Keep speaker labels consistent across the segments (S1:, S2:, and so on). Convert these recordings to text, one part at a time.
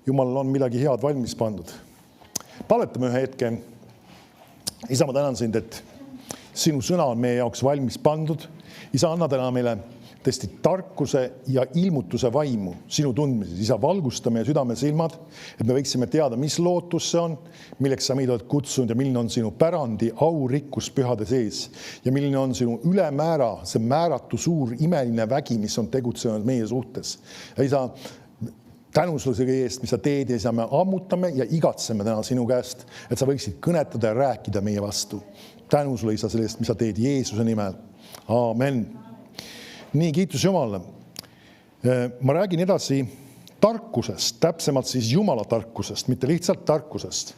S1: Jumalal on midagi head valmis pandud. Palvetame ühe hetke. Isa, ma tänan sind, et sinu sõna on meie jaoks valmis pandud. Isa, anna täna meile tõesti tarkuse ja ilmutuse vaimu sinu tundmises. Isa, valgusta meie südame silmad, et me võiksime teada, mis lootus see on, milleks sa meid oled kutsunud ja milline on sinu pärandi, au, rikkus pühade sees ja milline on sinu ülemäära, see määratu suur imeline vägi, mis on tegutsenud meie suhtes. Ja isa, tänu sulle selle eest, mis sa teed ja isa, me ammutame ja igatseme täna sinu käest, et sa võiksid kõnetada ja rääkida meie vastu. Tänu sulle, isa, selle eest, mis sa teed Jeesuse nimel. Aamen. Nii, kiitus Jumalale. Ma räägin edasi tarkusest, täpsemalt siis Jumala tarkusest, mitte lihtsalt tarkusest.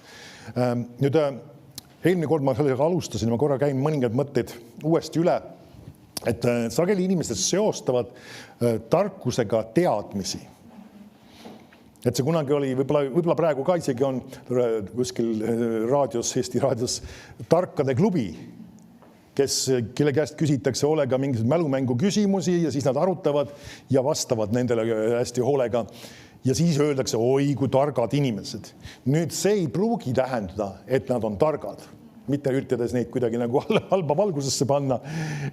S1: Nüüd, eelmine kord ma sellega alustasin, ma korra käin mõningad mõtteid uuesti üle, et sageli inimesed seostavad tarkusega teadmisi. Et see kunagi oli, võib-olla praegu ka isegi on kuskil raadios, Eesti raadios tarkade klubi, kelle käest küsitakse hoolega mingisugused mälumängu küsimusi ja siis nad arutavad ja vastavad nendele hästi hoolega. Ja siis öeldakse, oi kui targad inimesed. Nüüd see ei pruugi tähendada, et nad on targad. Mitte üritades neid kuidagi nagu halba valgusesse panna.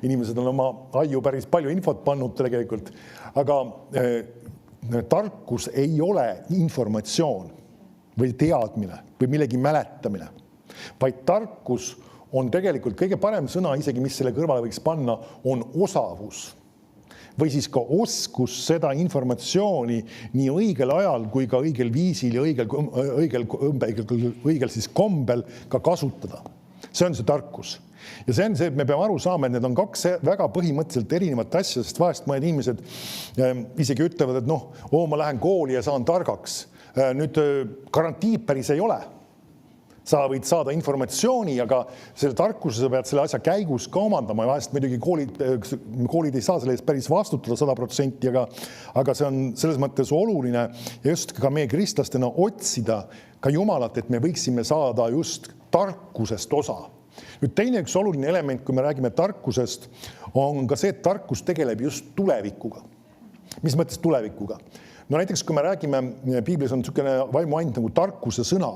S1: Inimesed on oma aiu päris palju infot pannud tegelikult. Aga tarkus ei ole informatsioon või teadmine või millegi mäletamine, vaid tarkus on tegelikult kõige parem sõna, isegi mis selle kõrvale võiks panna, on osavus või siis ka oskus seda informatsiooni nii õigel ajal kui ka õigel viisil ja õigel siis kombel ka kasutada. See on see tarkus. Ja see on see, et me peame aru saama, et need on kaks väga põhimõtteliselt erinevat asja, sest vahest mõned inimesed isegi ütlevad, et ma lähen kooli ja saan targaks. Nüüd garantii päris ei ole. Sa võid saada informatsiooni, aga selle tarkuse sa pead selle asja käigus ka omandama. Ja vahest muidugi koolid ei saa selle eest päris vastutada 100%, aga see on selles mõttes oluline ja just ka meie kristlastena otsida ka Jumalat, et me võiksime saada just tarkusest osa. Nüüd teine üks oluline element, kui me räägime tarkusest, on ka see, et tarkus tegeleb just tulevikuga. Mis mõttes tulevikuga? No näiteks, kui me räägime, Piiblis on niisugune vaimuand nagu tarkuse sõna.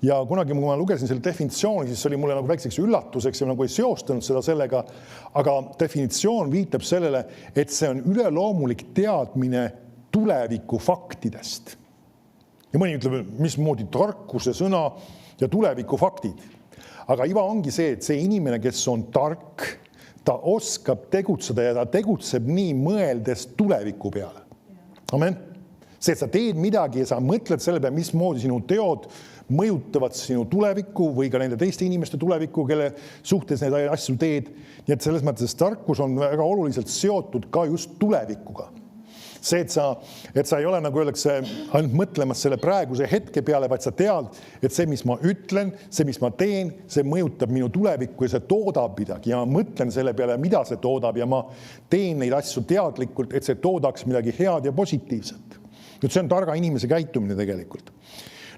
S1: Ja kunagi, kui ma lugesin selle definitsiooni, siis oli mulle nagu väikseks üllatuseks ja nagu ei seostanud seda sellega, aga definitsioon viitab sellele, et see on üleloomulik teadmine tuleviku faktidest. Ja mõni ütleb, mismoodi tarkuse sõna ja tuleviku faktid. Aga iva ongi see, et see inimene, kes on tark, ta oskab tegutseda ja ta tegutseb nii mõeldes tuleviku peale. Amen. See, et sa teed midagi ja sa mõtled selle peale, mismoodi sinu teod mõjutavad sinu tulevikku või ka nende teiste inimeste tulevikku, kelle suhtes neid asju teed. Nii et selles mõttes tarkus on väga oluliselt seotud ka just tulevikuga. See, et sa ei ole, nagu öeldakse, ainult mõtlemas selle praeguse hetke peale, vaid sa tead, et see, mis ma ütlen, see, mis ma teen, see mõjutab minu tulevikku ja see toodab midagi ja ma mõtlen selle peale, mida see toodab ja ma teen neid asju teadlikult, et see toodaks midagi head ja positiivset. Nüüd see on targa inimese käitumine tegelikult.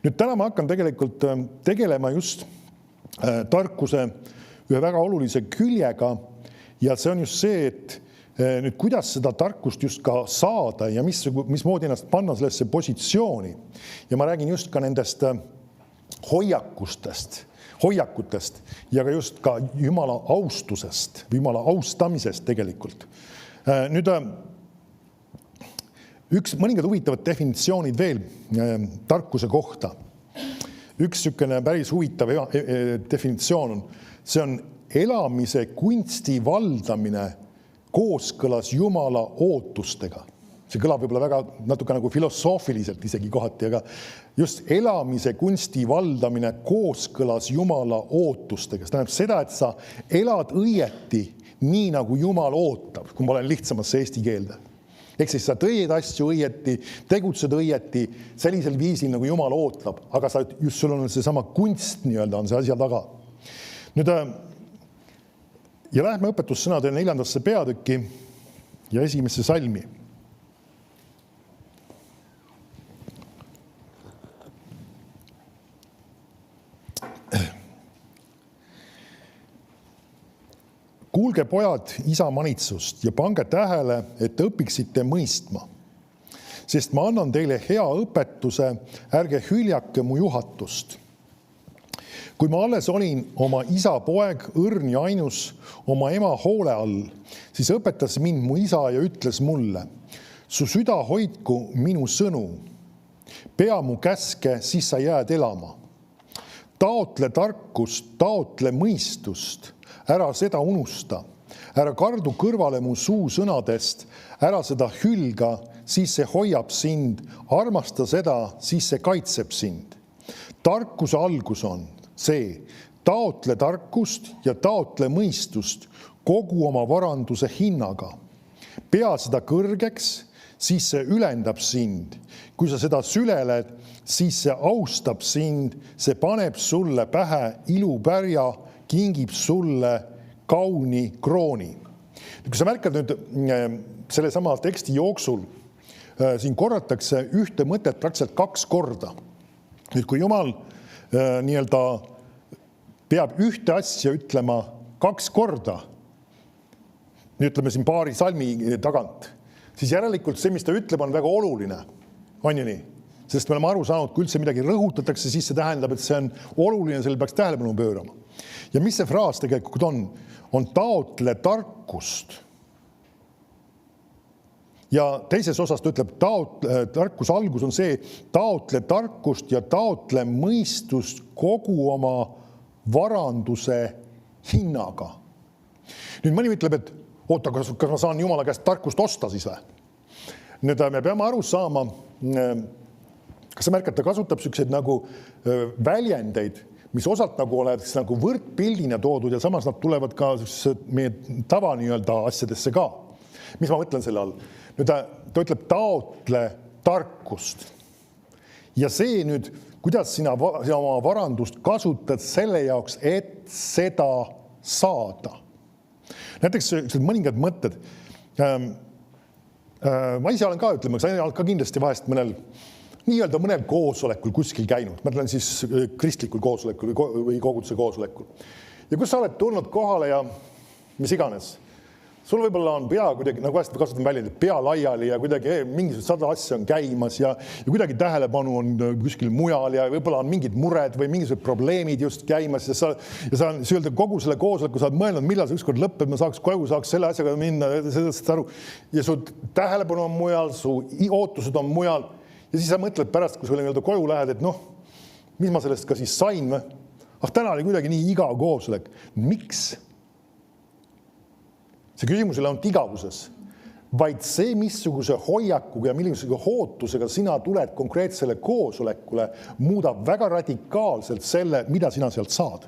S1: Nüüd täna ma hakkan tegelikult tegelema just tarkuse ühe väga olulise küljega ja see on just see, et nüüd kuidas seda tarkust just ka saada ja mismoodi ennast panna sellesse positsiooni. Ja ma räägin just ka nendest hoiakutest ja ka just ka Jumala austusest, Jumala austamisest tegelikult. Nüüd mõningad huvitavad definitsioonid veel tarkuse kohta. Üks niisugune päris huvitav definitsioon on, see on elamise kunsti valdamine kooskõlas Jumala ootustega. See kõlab võib-olla väga natuke nagu filosoofiliselt isegi kohati, aga just elamise kunsti valdamine kooskõlas Jumala ootustega. See tähendab seda, et sa elad õieti nii, nagu Jumal ootab, kui ma olen lihtsamasse eesti keelde. Ehk siis sa teed asju õieti, tegutsed õieti sellisel viisil, nagu Jumal ootab, aga just sul on see sama kunst nii-öelda on see asja taga. Nüüd ja lähme õpetussõnade 4. peatükki ja 1. salmi. Kuulge, pojad, isa manitsust ja pange tähele, et õpiksite mõistma. sest ma annan teile hea õpetuse, ärge hüljake mu juhatust. Kui ma alles olin oma isa poeg, õrn ja ainus oma ema hoole all, siis õpetas mind mu isa ja ütles mulle, su süda hoidku minu sõnu, pea mu käske, siis sa jääd elama. Taotle tarkust, taotle mõistust, ära seda unusta, ära kardu kõrvale mu suu sõnadest, ära seda hülga, siis see hoiab sind, armasta seda, siis see kaitseb sind. Tarkuse algus on see, taotle tarkust ja taotle mõistust kogu oma varanduse hinnaga. Pea seda kõrgeks, siis see ülendab sind. Kui sa seda süleled, siis see austab sind, see paneb sulle pähe ilupärja, kingib sulle kauni krooni. Kui sa märkad nüüd selle sama teksti jooksul, siin korratakse ühte mõtet praktiliselt 2 korda. Nüüd, kui Jumal nii-öelda peab ühte asja ütlema 2 korda, ütleme siin paari salmi tagant, siis järelikult see, mis ta ütleb, on väga oluline. On ju nii? Sest me oleme aru saanud, kui üldse midagi rõhutatakse, siis see tähendab, et see on oluline, selle peaks tähelepanu pöörama. Ja mis see fraas tegelikult on? On taotle tarkust. Ja teises osas ta ütleb, tarkuse algus on see, taotle tarkust ja taotle mõistust kogu oma varanduse hinnaga. Nüüd mõni ütleb, et oota, kas ma saan Jumala käest tarkust osta siis või? Nüüd me peame aru saama, kas sa märkad, ta kasutab selliseid nagu väljendeid, mis osalt nagu oleks nagu võrdpildina toodud ja samas nad tulevad ka meie tava nii-öelda asjadesse ka. Mis ma mõtlen selle all? Nüüd ta ütleb taotle tarkust. Ja see nüüd, kuidas sina oma varandust kasutad selle jaoks, et seda saada. Näiteks mõningad mõtted. Ma ise olen ka, ütleme, sa oled ka kindlasti vahest mõnel koosolekul kuskil käinud. Ma ütlen siis kristlikul koosolekul või koguduse koosolekul. Ja kus sa oled tulnud kohale ja mis iganes. Sul võib-olla on pea kuidagi, nagu vahest kasutan väljendit, pea laiali ja kuidagi mingisugused 100 asja on käimas ja kuidagi tähelepanu on kuskil mujal ja võib-olla on mingid mured või mingisugused probleemid just käimas ja sa kogu selle koosoleku saad mõelnud, millal see ükskord lõpeb, ma saaks koju, saaks selle asjaga minna, sellest aru. Ja su tähelepanu on mujal, su ootused on mujal ja siis sa mõtled pärast, kui sulle koju lähed, et mis ma sellest ka siis sain või? Täna oli kuidagi nii igav koosolek. Miks? See küsimus ei ole ainult igavuses, vaid see, missuguse hoiakuga ja millisuguse ootusega sina tuled konkreetsele koosolekule, muudab väga radikaalselt selle, mida sina sealt saad.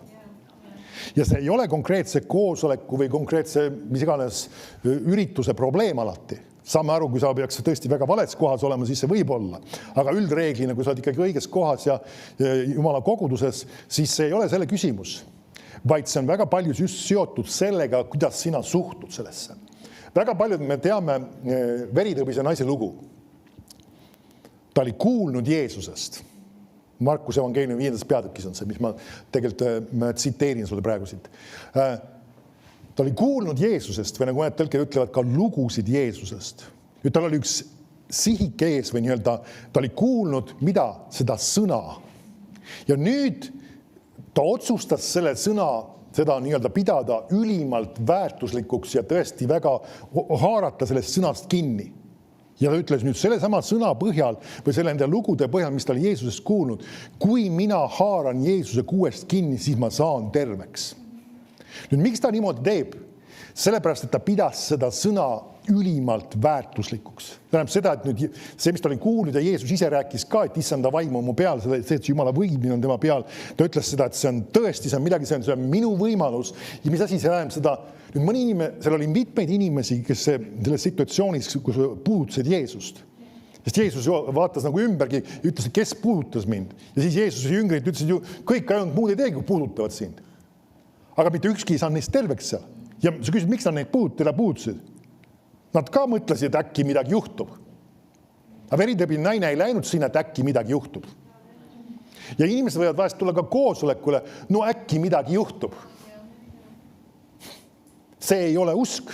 S1: Ja see ei ole konkreetse koosoleku või konkreetse mis iganes ürituse probleem alati. Saame aru, kui sa peaks tõesti väga vales kohas olema, siis see võib olla. Aga üldreeglina, kui sa oled ikkagi õiges kohas ja Jumala koguduses, siis see ei ole selle küsimus. Vaid see on väga palju just seotud sellega, kuidas sina suhtud sellesse. Väga paljud me teame veritõbise naise lugu. Ta oli kuulnud Jeesusest. Markuse evangeeliumi 5. peatükis on see, mis ma tegelikult tsiteerin sulle praegu siit. Ta oli kuulnud Jeesusest või nagu mõned tõlked ütlevad ka lugusid Jeesusest. Ja tal oli üks sihik ees või nii-öelda, ta oli kuulnud, mida seda sõna. Ja nüüd ta otsustas selle sõna, seda nii-öelda pidada ülimalt väärtuslikuks ja tõesti väga haarata sellest sõnast kinni. Ja ta ütles nüüd selle sama sõna põhjal või selle nende lugude põhjal, mis ta oli Jeesusest kuulnud, kui mina haaran Jeesuse kuuest kinni, siis ma saan terveks. Nüüd, miks ta niimoodi teeb? Sellepärast, et ta pidas seda sõna ülimalt väärtuslikuks. Tähendab seda, et nüüd see, mis ta oli kuulnud ja Jeesus ise rääkis ka, et issanda vaim on mu peal, see, et Jumala võimimine on tema peal. Ta ütles seda, et see on tõesti, see on midagi, see on minu võimalus. Ja mis asi see tähendab seda? Nüüd mõni inimene, seal oli mitmeid inimesi, kes selles situatsioonis, kus puudutasid Jeesust. Sest Jeesus vaatas nagu ümbergi ja ütles, et kes puudutas mind. Ja siis Jeesuse jüngrid ütlesid ju, kõik ainult muud ei teegi, kui puudutavad sind. Aga mitte ükski ei saa neist terveks seal. Ja sa küsid, miks nad neid puudutasid? Nad ka mõtlesid, et äkki midagi juhtub. Aga veritõbine naine ei läinud sinna, et äkki midagi juhtub. Ja inimesed võivad vahest tulla ka koosolekule, no äkki midagi juhtub. See ei ole usk.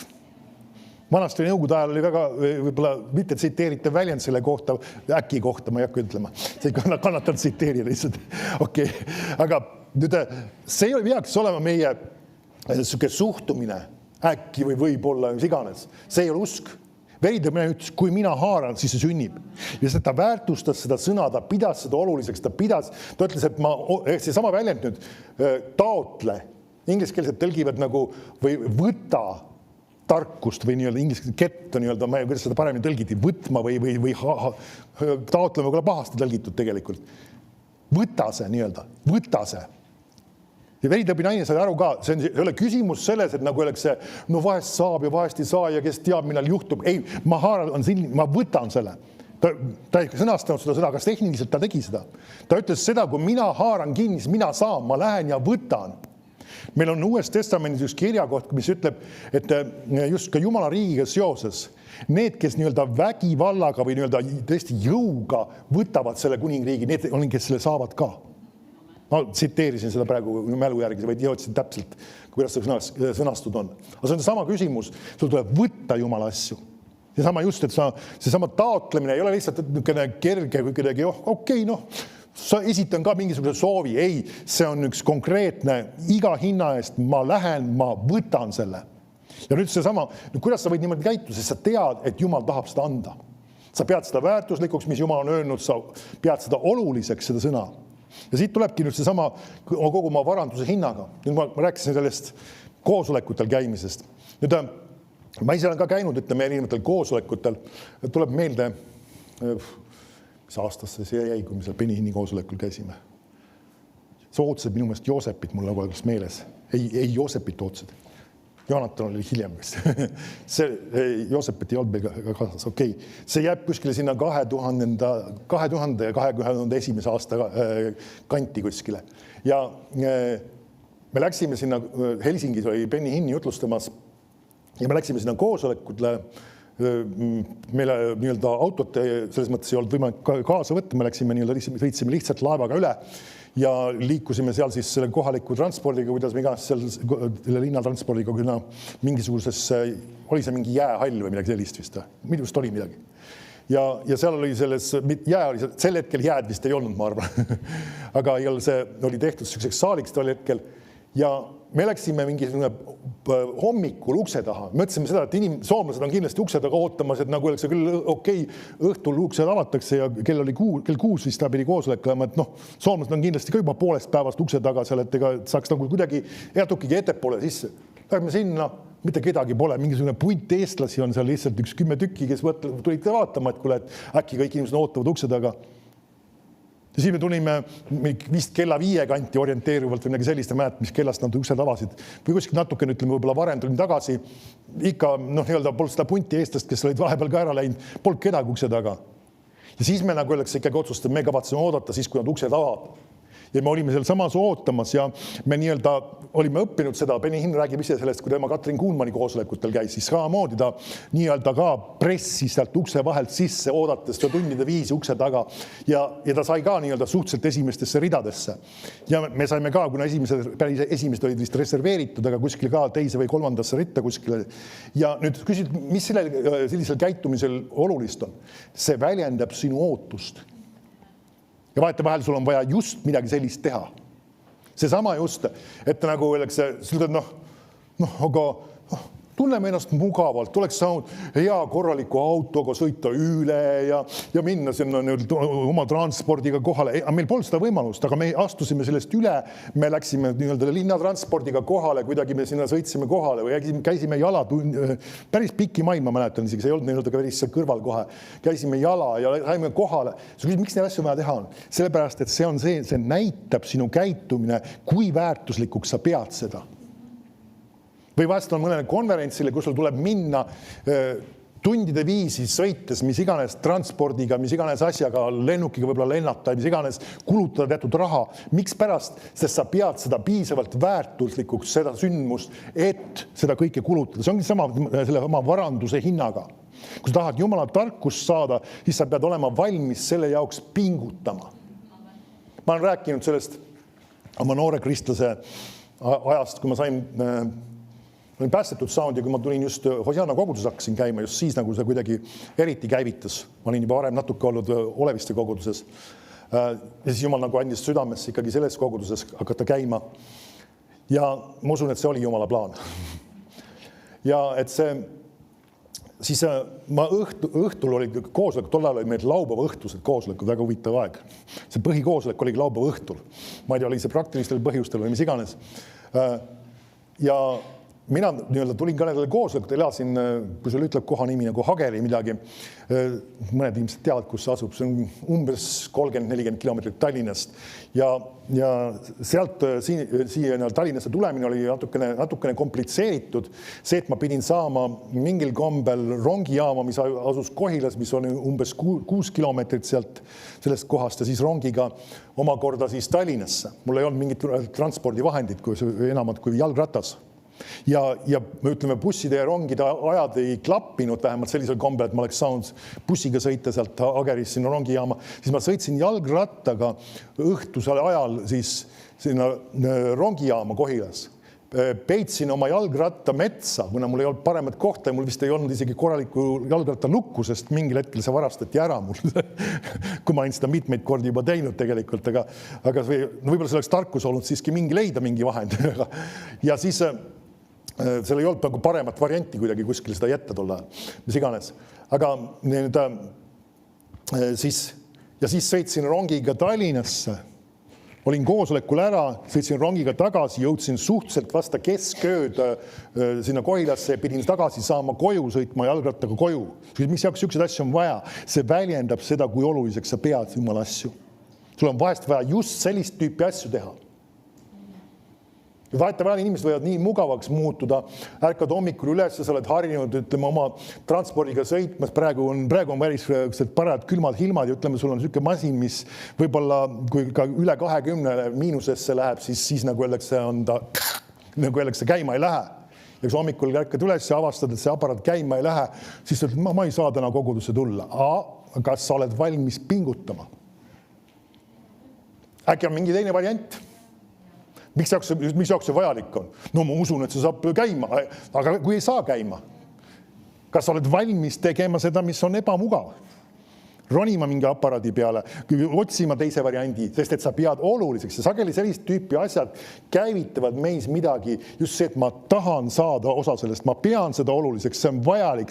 S1: Vanasti Nõukogude ajal oli väga võib-olla mitte tsiteeritav väljend selle kohta, äkki kohta, ma ei hakka ütlema. See ei kannata tsiteerida lihtsalt. Okei. Aga nüüd, see ei peaks olema meie suhtumine äkki või võib-olla mis iganes. See ei ole usk. Veritõbine ütles, kui mina haaran, siis see sünnib. Ja ta väärtustas seda sõna, ta pidas seda oluliseks, ta ütles, et see sama väljend nüüd taotle, ingliskeelselt tõlgivad nagu või võta tarkust või nii-öelda ingliskeelselt get on nii-öelda, ma ei kuidas seda paremini tõlgiti, võtma või taotlema võib-olla pahasti tõlgitud tegelikult. Võta see nii-öelda, võta see. Ja veritõbi naine sai aru ka, see ei ole küsimus selles, et nagu oleks see, no vahest saab ja vahest ei saa ja kes teab, millal juhtub. Ei, ma võtan selle. Ta ei sõnastanud seda, kas tehniliselt ta tegi seda. Ta ütles seda, kui mina haaran kinni, siis mina saan, ma lähen ja võtan. Meil on Uues Testamendis üks kirjakoht, mis ütleb, et just ka Jumala riigiga seoses need, kes nii-öelda vägivallaga või nii-öelda tõesti jõuga võtavad selle kuningriigi, need on, kes selle saavad ka. Ma tsiteerisin seda praegu mälu järgi, vaid jõudsin täpselt, kuidas see sõnastud on. Aga see on sama küsimus, sul tuleb võtta Jumala asju. See sama just, et see sama taotlemine ei ole lihtsalt kerge või kuidagi, okei, sa esitan ka mingisuguse soovi. Ei, see on üks konkreetne, iga hinna eest ma lähen, ma võtan selle. Ja nüüd see sama, kuidas sa võid niimoodi käituda, sest sa tead, et Jumal tahab seda anda. Sa pead seda väärtuslikuks, mis Jumal on öelnud, sa pead seda oluliseks, seda sõna. Ja siit tulebki nüüd see sama kogu oma varanduse hinnaga. Nüüd ma rääkisin sellest koosolekutel käimisest. Nüüd ma ise olen ka käinud, ütleme erinevatel koosolekutel. Tuleb meelde, mis aastasse see jäi, kui me seal Benihinni koosolekul käisime. See ootasid minu meelest Joosepit, mul nagu oleks meeles. Ei Joosepit ootasid. Jonatan oli hiljem vist. See Joosepit ei olnud meil kaasas, okei. See jääb kuskile sinna 2000 ja 2001. aasta kanti kuskile. Ja me läksime sinna, Helsingis oli Benihinni jutlustamas ja me läksime sinna koosolekutele. Meile nii-öelda autot selles mõttes ei olnud võimalik kaasa võtta, me läksime sõitsime lihtsalt laevaga üle ja liikusime seal siis selle kohaliku transpordiga, kuidas me iganes selle linnatranspordiga mingisuguses, oli see mingi jäähall või midagi sellist vist, minust oli midagi. Ja seal oli sel hetkel jääd vist ei olnud, ma arvan. Aga see oli tehtud selliseks saaliks tol hetkel ja me läksime mingisugune hommikul ukse taha. Me mõtlesime seda, et soomlased on kindlasti ukse taga ootamas, et nagu oleks see küll okei, õhtul uksed avatakse ja kell 6 vist ta pidi koosolek olema, et soomlased on kindlasti ka juba poolest päevast ukse taga seal, et ega saaks nagu kuidagi jätukigi ettepoole sisse. Lähme sinna, mitte kedagi pole, mingisugune punt eestlasi on seal lihtsalt üks 10 tükki, kes tulid ka vaatama, et kuule, et äkki kõik inimesed ootavad ukse taga. Ja siis me tulime vist kella 5 kanti orienteeruvalt või midagi sellist, mälet, mis kellast nad uksed avasid. Või kuskil natuke, ütleme, võib-olla varem tulin tagasi. Ikka, nii-öelda polnud seda punti eestlast, kes olid vahepeal ka ära läinud, polnud kedagi ukse taga. Ja siis me nagu oleks ikkagi otsustada, me kavatseme oodata siis, kui nad uksed avad. Ja me olime seal samas ootamas ja me nii-öelda olime õppinud seda, Benihin räägib ise sellest, kui tema Katrin Kuhnmani koosolekutel käis, siis samamoodi ta nii-öelda ka pressis sealt ukse vahelt sisse, oodates ta tundide 5 ukse taga ja ta sai ka nii-öelda suhteliselt esimestesse ridadesse. Ja me saime ka, kuna esimesed olid vist reserveeritud, aga kuskil ka teise või 3. ritta kuskile. Ja nüüd küsid, mis sellisel käitumisel olulist on? See väljendab sinu ootust. Ja vahetevahel sul on vaja just midagi sellist teha. See sama just, et nagu oleks, aga tunneme ennast mugavalt, oleks saanud hea korraliku autoga sõita üle ja minna sinna oma transpordiga kohale. Meil polnud seda võimalust, aga me astusime sellest üle, me läksime nii-öelda linnatranspordiga kohale, kuidagi me sinna sõitsime kohale või käisime jala, päris pikki maid, ma mäletan isegi, see ei olnud nii-öelda päris seal kõrval kohe. Käisime jala ja saime kohale. Miks neid asju vaja teha on? Sellepärast, et see näitab sinu käitumine, kui väärtuslikuks sa pead seda. Või vahest on mõnele konverentsile, kus sul tuleb minna tundide 5 sõites, mis iganes transpordiga, mis iganes asjaga, lennukiga võib-olla lennata, mis iganes kulutada teatud raha. Miks pärast? Sest sa pead seda piisavalt väärtuslikuks, seda sündmust, et seda kõike kulutada. See ongi sama selle oma varanduse hinnaga. Kui sa tahad Jumala tarkust saada, siis sa pead olema valmis selle jaoks pingutama. Ma olen rääkinud sellest oma noore kristlase ajast, kui ma sain olin päästetud saanud ja kui ma tulin just Hosianna koguduses hakkasin käima, just siis nagu see kuidagi eriti käivitas. Ma olin juba varem natuke olnud Oleviste koguduses. Ja siis Jumal nagu andis südamesse ikkagi selles koguduses hakata käima. Ja ma usun, et see oli Jumala plaan. Ja et see siis ma õhtul oli koosolek, tollal oli meil laupäeva õhtused koosolekud, väga huvitav aeg. See põhikoosolek oli laupäeva õhtul. Ma ei tea, oli see praktilistel põhjustel või mis iganes. Ja mina tulin ka nendele koosolekut, elasin, kui sul ütleb koha nimi nagu Hageli midagi, mõned inimesed teavad, kus see asub, see on umbes 30-40 kilomeetrit Tallinnast ja sealt siia Tallinnasse tulemine oli natukene komplitseeritud. See, et ma pidin saama mingil kombel rongijaama, mis asus Kohilas, mis on umbes 6 kilomeetrit sealt sellest kohast ja siis rongiga omakorda siis Tallinnasse. Mul ei olnud mingit transpordivahendit enamad kui jalgratas. Ja ütleme, busside ja rongide ajad ei klappinud vähemalt sellisel kombel, et ma oleks saanud bussiga sõita sealt Ageris sinna rongijaama, siis ma sõitsin jalgrattaga õhtusel ajal siis sinna rongijaama Kohilas. Peitsin oma jalgratta metsa, kuna mul ei olnud paremat kohta ja mul vist ei olnud isegi korralikku jalgratta lukku, sest mingil hetkel see varastati ära mul, kui ma olin seda mitmeid kordi juba teinud tegelikult, aga võib-olla see oleks tarkus olnud siiski leida mingi vahend. Ja siis seal ei olnud nagu paremat varianti kuidagi kuskil seda jätta tol ajal, mis iganes. Aga siis sõitsin rongiga Tallinnasse, olin koosolekul ära, sõitsin rongiga tagasi, jõudsin suhteliselt vasta keskööd sinna Kohilasse ja pidin tagasi saama koju, sõitma jalgrattaga koju. Mis jaoks selliseid asju on vaja? See väljendab seda, kui oluliseks sa pead Jumala asju. Sul on vahest vaja just sellist tüüpi asju teha. Vahetevahel inimesed võivad nii mugavaks muutuda, ärkad hommikul üles ja sa oled harjunud, ütleme, oma transpordiga sõitmas, praegu on päris parajad külmad ilmad ja ütleme, sul on selline masin, mis võib-olla, kui ka üle 20 miinusesse läheb, siis nagu öeldakse, käima ei lähe. Ja kui hommikul ärkad üles ja avastad, et see aparaat käima ei lähe, siis ütled, ma ei saa täna kogudusse tulla. Kas sa oled valmis pingutama? Äkki on mingi teine variant? Mis jaoks see vajalik on? No ma usun, et see saab käima, aga kui ei saa käima, kas sa oled valmis tegema seda, mis on ebamugav? Ronima mingi aparaadi peale, otsima teise variandi, sest et sa pead oluliseks ja sageli sellist tüüpi asjad käivitavad meis midagi, just see, et ma tahan saada osa sellest, ma pean seda oluliseks, see on vajalik,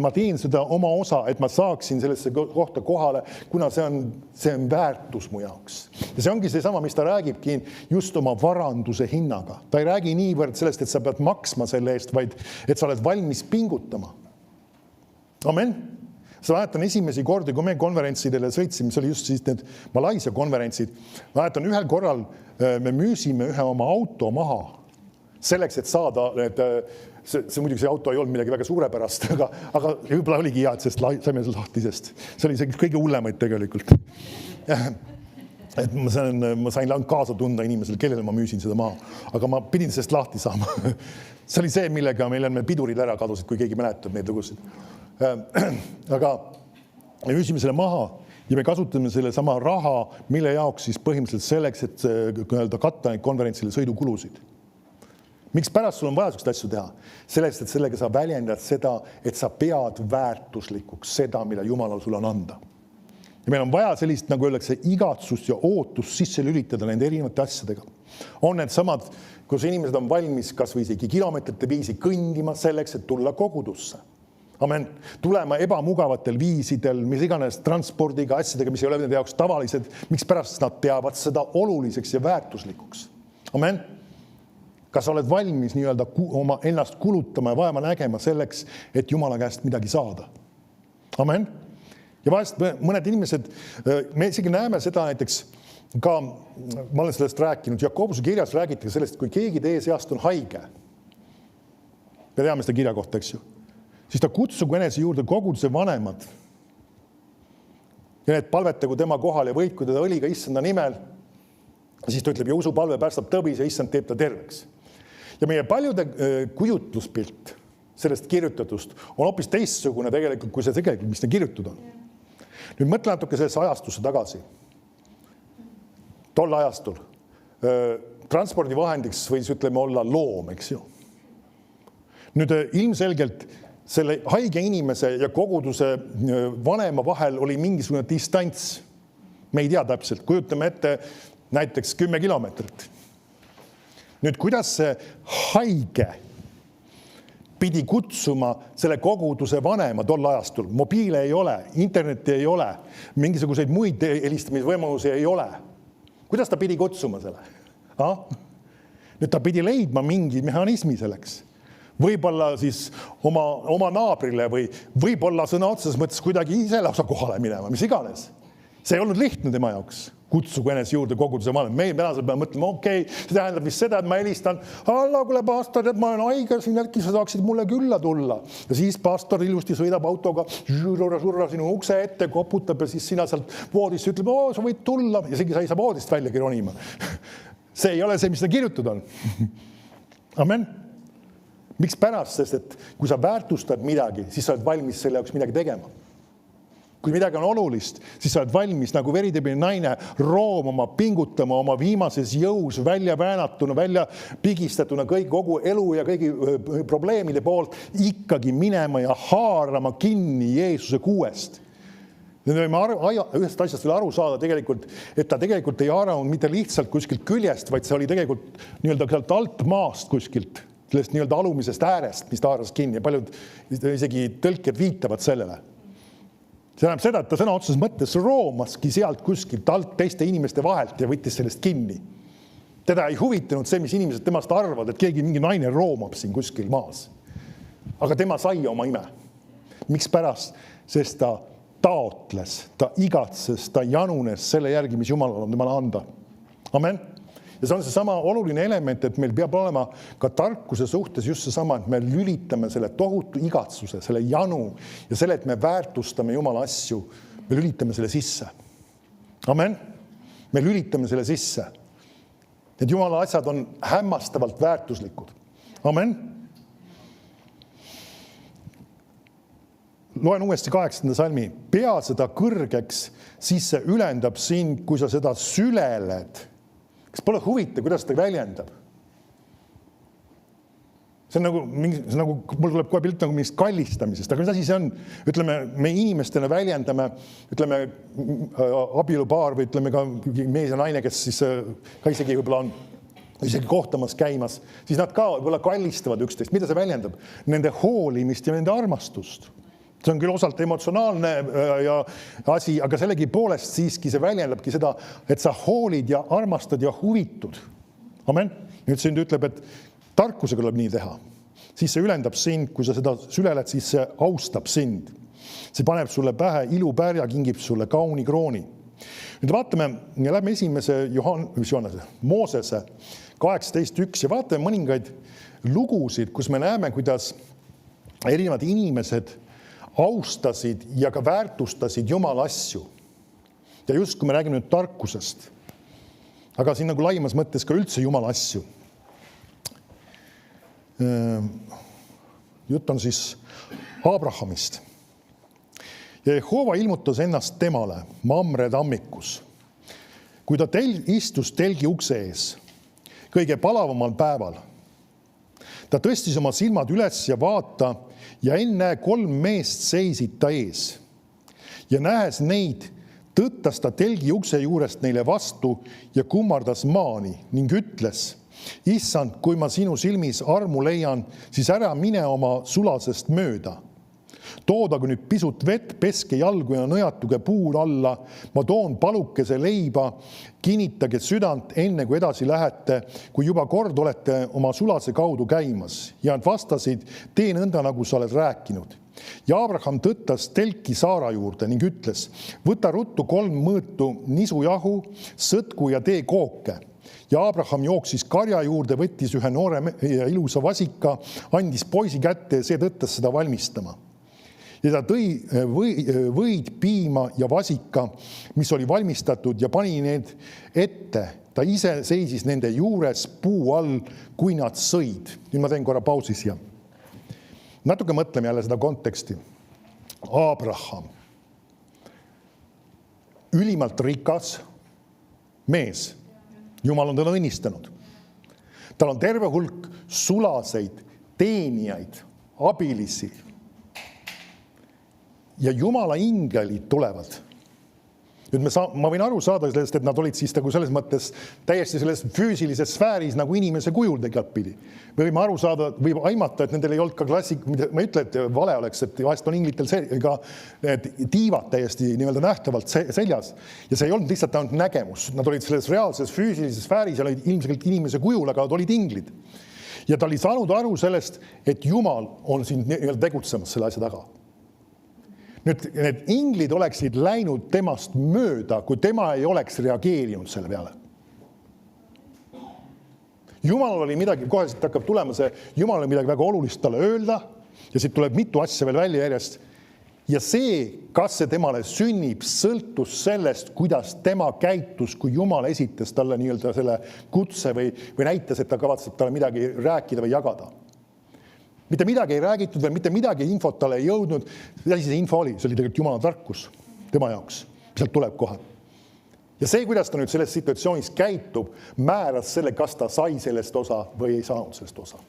S1: ma teen seda oma osa, et ma saaksin sellesse kohta kohale, kuna see on väärtus mu jaoks. Ja see ongi seesama, mis ta räägibki just oma varanduse hinnaga. Ta ei räägi niivõrd sellest, et sa pead maksma selle eest, vaid et sa oled valmis pingutama. Amen. Sa mäletan esimesi kordi, kui me konverentsidele sõitsime, see oli just siis need Malaisia konverentsid. Ma mäletan, ühel korral me müüsime ühe oma auto maha selleks, et saada see muidugi see auto ei olnud midagi väga suurepärast, aga võib-olla oligi hea, et saime selle lahtisest. See oli see kõige hullemaid tegelikult. Et ma sain kaasa tunda inimesele, kellele ma müüsin seda maha, aga ma pidin sellest lahti saama. See oli see, millega meil pidurid ära kadusid, kui keegi mäletab neid lugusid. Aga me müüsime selle maha ja me kasutame selle sama raha, mille jaoks siis põhimõtteliselt selleks, et katta neid konverentsile sõidukulusid. Miks pärast sul on vaja sellist asju teha? Sellest, et sellega sa väljendad seda, et sa pead väärtuslikuks seda, mida Jumalal sul on anda. Ja meil on vaja sellist, nagu öeldakse, igatsust ja ootust sisse lülitada nende erinevate asjadega. On need samad, kus inimesed on valmis kas või isegi kilomeetrite viisi kõndima selleks, et tulla kogudusse. Amen. Tulema ebamugavatel viisidel, mis iganes transpordiga, asjadega, mis ei ole nende jaoks tavalised, miks pärast nad peavad seda oluliseks ja väärtuslikuks. Amen. Kas sa oled valmis oma ennast kulutama ja vaeva nägema selleks, et Jumala käest midagi saada? Amen. Ja vahest mõned inimesed, me isegi näeme seda näiteks ka, ma olen sellest rääkinud, Jakobuse kirjas räägitakse sellest, kui keegi teie seast on haige. Me teame seda kirja kohta, eks ju. Siis ta kutsugu enese juurde koguduse vanemad ja need palvetagu tema kohal ja võitku teda õliga issanda nimel. Ja siis ta ütleb, ja usupalve päästab tõbis ja issand teeb ta terveks. Ja meie paljude kujutluspilt sellest kirjutatust on hoopis teistsugune tegelikult, kui see tegelikult, mis ta kirjutud on. Nüüd mõtle natuke sellesse ajastusse tagasi. Tol ajastul transpordivahendiks võis ütleme olla loom, eks ju. Nüüd ilmselgelt selle haige inimese ja koguduse vanema vahel oli mingisugune distants. Me ei tea täpselt, kujutame ette näiteks 10 kilomeetrit. Nüüd, kuidas see haige pidi kutsuma selle koguduse vanema tol ajastul? Mobiile ei ole, internetti ei ole, mingisuguseid muid helistamisvõimalusi ei ole. Kuidas ta pidi kutsuma selle? Nüüd ta pidi leidma mingi mehhanismi selleks. Võib-olla siis oma naabrile või võib-olla sõna otseses mõttes kuidagi ise lausa kohale minema, mis iganes. See ei olnud lihtne tema jaoks. Kutsugu enese juurde koguduse vanem. Meil tänasel peame mõtlema, okei, see tähendab vist seda, et ma helistan, alla, kuule pastor, et ma olen haige, siin äkki sa saaksid mulle külla tulla. Ja siis pastor ilusti sõidab autoga, surra sinu ukse ette, koputab ja siis sina sealt voodist ütleb, sa võid tulla ja segi sa ei saa voodist välja ronima. See ei ole see, mis ta kirjutud on. Amen. Miks pärast, sest et kui sa väärtustad midagi, siis sa oled valmis selle jaoks midagi tegema. Kui midagi on olulist, siis sa oled valmis nagu veritebine naine roomama, pingutama oma viimases jõus välja väänatuna, välja pigistatuna kogu elu ja kõigi probleemide poolt ikkagi minema ja haarama kinni Jeesuse kuuest. Me võime ühest asjast veel aru saada tegelikult, et ta tegelikult ei haaranud mitte lihtsalt kuskilt küljest, vaid see oli tegelikult nii-öelda sealt alt maast kuskilt, sellest nii-öelda alumisest äärest, mis ta haaras kinni ja paljud isegi tõlked viitavad sellele. See tähendab seda, et ta sõna otseses mõttes roomaski sealt kuskilt alt teiste inimeste vahelt ja võttis sellest kinni. Teda ei huvitanud see, mis inimesed temast arvavad, et keegi mingi naine roomab siin kuskil maas. Aga tema sai oma ime. Miks pärast? Sest ta taotles, ta igatses, ta janunes selle järgi, mis Jumalal on temale anda. Amen. Ja see on see sama oluline element, et meil peab olema ka tarkuse suhtes just see sama, et me lülitame selle tohutu igatsuse, selle janu ja selle, et me väärtustame Jumala asju, me lülitame selle sisse. Amen. Me lülitame selle sisse. Et Jumala asjad on hämmastavalt väärtuslikud. Amen. Loen uuesti 8. salmi. Pea seda kõrgeks, siis see ülendab sind, kui sa seda süleled. Kas pole huvitav, kuidas ta väljendab? See on nagu mul tuleb kohe pilt nagu mingist kallistamisest, aga mis asi see on? Ütleme, me inimestena väljendame, ütleme, abielupaar või ütleme ka mees ja naine, kes siis ka isegi võib-olla on isegi kohtamas käimas, siis nad ka võib-olla kallistavad üksteist. Mida see väljendab? Nende hoolimist ja nende armastust. See on küll osalt emotsionaalne ja asi, aga sellegi poolest siiski see väljendabki seda, et sa hoolid ja armastad ja huvitud. Amen. Nüüd sind ütleb, et tarkusega tuleb nii teha. Siis see ülendab sind, kui sa seda süleled, siis see austab sind. See paneb sulle pähe ilupärja, kingib sulle kauni krooni. Nüüd vaatame, ja lähme esimese Moosese 18.1 ja vaatame mõningaid lugusid, kus me näeme, kuidas erinevad inimesed austasid ja ka väärtustasid Jumala asju. Ja just kui me räägime nüüd tarkusest, aga siin nagu laimas mõttes ka üldse Jumala asju. Jutt on siis Abrahamist. Ja Jehova ilmutas ennast temale Mamre tammikus, kui ta istus telgi ukse ees, kõige palavamal päeval. Ta tõstis oma silmad üles ja vaata, ja enne 3 meest seisid ta ees. Ja nähes neid, tõttas ta telgi ukse juurest neile vastu ja kummardas maani ning ütles, Issand, kui ma sinu silmis armu leian, siis ära mine oma sulasest mööda. Toodagu nüüd pisut vett, peske jalgu ja nõjatuge puul alla. Ma toon palukese leiba, kinnitage südant enne, kui edasi lähete, kui juba kord olete oma sulase kaudu käimas. Ja nad vastasid, tee nõnda, nagu sa oled rääkinud. Ja Abraham tõttas telki Saara juurde ning ütles, võta ruttu 3 mõõtu nisujahu, sõtku ja tee kooke. Ja Abraham jooksis karja juurde, võttis ühe noore ja ilusa vasika, andis poisi kätte ja see tõttas seda valmistama. Ja ta tõi võid, piima ja vasika, mis oli valmistatud ja pani need ette. Ta ise seisis nende juures puu all, kui nad sõid. Nüüd ma teen korra pausi siia. Natuke mõtleme jälle seda konteksti. Abraham. Ülimalt rikas mees. Jumal on teda õnnistanud. Tal on terve hulk sulaseid, teenijaid, abilisi. Ja Jumala ingelid tulevad. Nüüd ma võin aru saada sellest, et nad olid siis nagu selles mõttes täiesti selles füüsilises sfääris nagu inimese kujul tegelikult. Me võime aru saada, võib aimata, et nendel ei olnud ka klassik, ma ei ütle, et vale oleks, et vahest on inglitel ka need tiivad täiesti nii-öelda nähtavalt seljas. Ja see ei olnud lihtsalt ainult nägemus. Nad olid selles reaalses füüsilises sfääris ja olid ilmselt inimese kujul, aga nad olid inglid. Ja ta oli saanud aru sellest, et Jumal on siin nii-öelda tegutsemas selle asja taga. Nüüd, need inglid oleksid läinud temast mööda, kui tema ei oleks reageerinud selle peale. Jumalal oli midagi, kohe siit hakkab tulema see, Jumal oli midagi väga olulist talle öelda ja siit tuleb mitu asja veel välja järjest. Ja see, kas see temale sünnib, sõltus sellest, kuidas tema käitus, kui Jumal esitas talle nii-öelda selle kutse või näitas, et ta kavatseb talle midagi rääkida või jagada. Mitte midagi ei räägitud veel, mitte midagi infot talle ei jõudnud. Mis see info oli? See oli tegelikult Jumala tarkus tema jaoks. Sealt tuleb kohe. Ja see, kuidas ta nüüd selles situatsioonis käitub, määras selle, kas ta sai sellest osa või ei saanud sellest osa.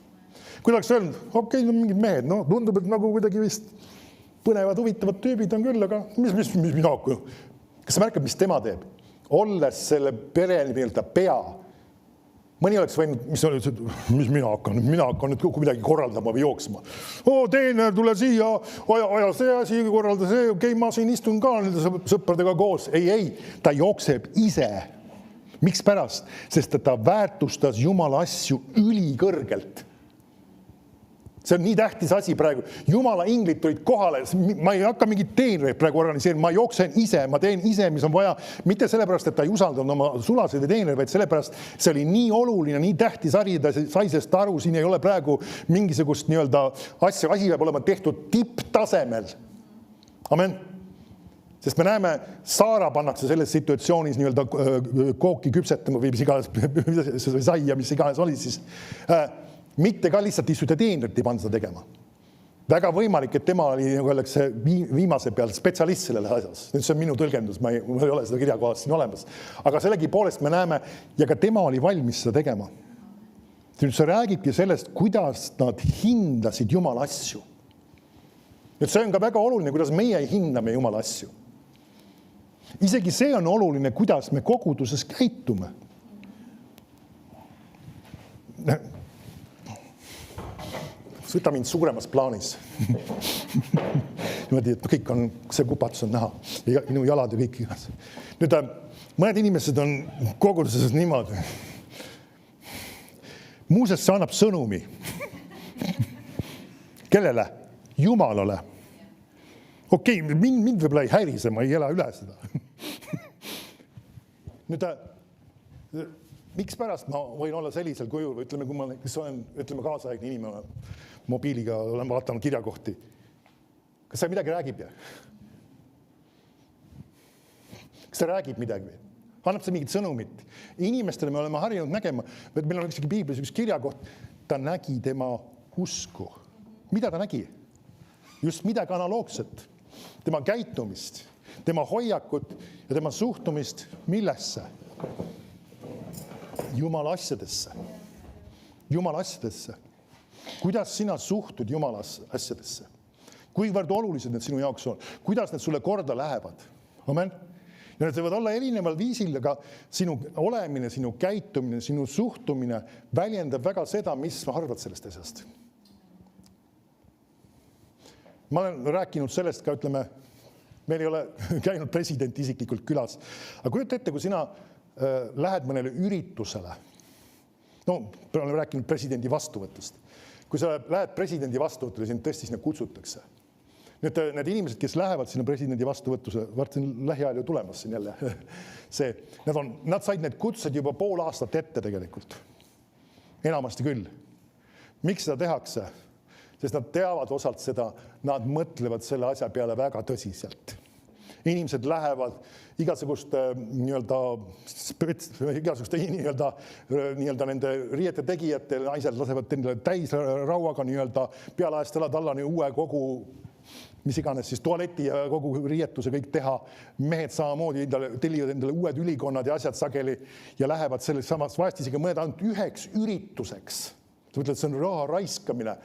S1: Kui ta oleks öelnud, okei, no mingid mehed, no tundub, et nagu kuidagi vist põnevad, huvitavad tüübid on küll, aga mis mina hakku? Kas sa märkad, mis tema teeb? Olles selle pere nii-öelda pea, mõni oleks võinud, mis mina hakkan nüüd midagi korraldama või jooksma. Teener, tule siia, aja see asi, korralda see, okei, ma siin istun ka nende sõpradega koos. Ei, ta jookseb ise. Miks pärast? Sest ta väärtustas Jumala asju ülikõrgelt. See on nii tähtis asi praegu. Jumala inglid tulid kohale. Ma ei hakka mingit teenreid praegu organiseerima. Ma jooksen ise, ma teen ise, mis on vaja. Mitte sellepärast, et ta ei usaldanud oma sulaseid teenreid, vaid sellepärast see oli nii oluline, nii tähtis ari, ta sai sellest aru, siin ei ole praegu mingisugust nii-öelda asja, asi peab olema tehtud tipptasemel. Amen. Sest me näeme, Saara pannakse selles situatsioonis nii-öelda kooki küpsetama või mis iganes sai ja mis iganes oli siis. Mitte ka lihtsalt istuda teenrit ei pannud seda tegema. Väga võimalik, et tema oli nagu öeldakse viimase peal spetsialist sellele asjas. Nüüd see on minu tõlgendus, ma ei ole seda kirjakohast siin olemas. Aga sellegi poolest me näeme, ja ka tema oli valmis seda tegema. Nüüd see räägibki sellest, kuidas nad hindasid Jumala asju. Nüüd see on ka väga oluline, kuidas meie hindame Jumala asju. Isegi see on oluline, kuidas me koguduses käitume. Võta mind suuremas plaanis. Niimoodi, et kõik on, see kupatus on näha. Ja minu jalad ja kõik igas. Nüüd, mõned inimesed on koguduses niimoodi. Muuseas, see annab sõnumi. Kellele? Jumalale. Okei, mind võib-olla ei häirise, ma ei ela üle seda. Nüüd, miks pärast ma võin olla sellisel kujul, ütleme, kui ma olen, ütleme, kaasaegne inimene, mobiiliga olen vaatanud kirjakohti. Kas see midagi räägib? Kas see räägib midagi? Annab see mingit sõnumit? Inimestele me oleme harjunud nägema, et meil on ükski piiblis üks kirjakoht, ta nägi tema usku. Mida ta nägi? Just midagi analoogset. Tema käitumist, tema hoiakut ja tema suhtumist millesse? Jumala asjadesse. Jumala asjadesse. Kuidas sina suhtud Jumala asjadesse? Kuivõrd olulised need sinu jaoks on? Kuidas need sulle korda lähevad? Amen. Ja need võivad olla erineval viisil, aga sinu olemine, sinu käitumine, sinu suhtumine väljendab väga seda, mis sa arvad sellest asjast. Ma olen rääkinud sellest ka, ütleme, meil ei ole käinud president isiklikult külas. Aga kujuta ette, kui sina lähed mõnele üritusele. No, olen rääkinud presidendi vastuvõtust. Kui sa lähed presidendi vastuvõtule, sind tõesti sinna kutsutakse. Need inimesed, kes lähevad sinna presidendi vastuvõtuse, varsti lähiajal ju tulemas siin jälle. Nad said need kutsed juba pool aastat ette tegelikult. Enamasti küll. Miks seda tehakse? Sest nad teavad osalt seda, nad mõtlevad selle asja peale väga tõsiselt. Inimesed lähevad igasuguste nende riiete tegijate, naised lasevad endale täis rauaga pealaest elad alla uue kogu, mis iganes siis tualeti ja kogu riietuse kõik teha. Mehed samamoodi tellivad endale uued ülikonnad ja asjad sageli ja lähevad selles samas vahest isegi mõned ainult üheks ürituseks. sa ütled, see on raha raiskamine.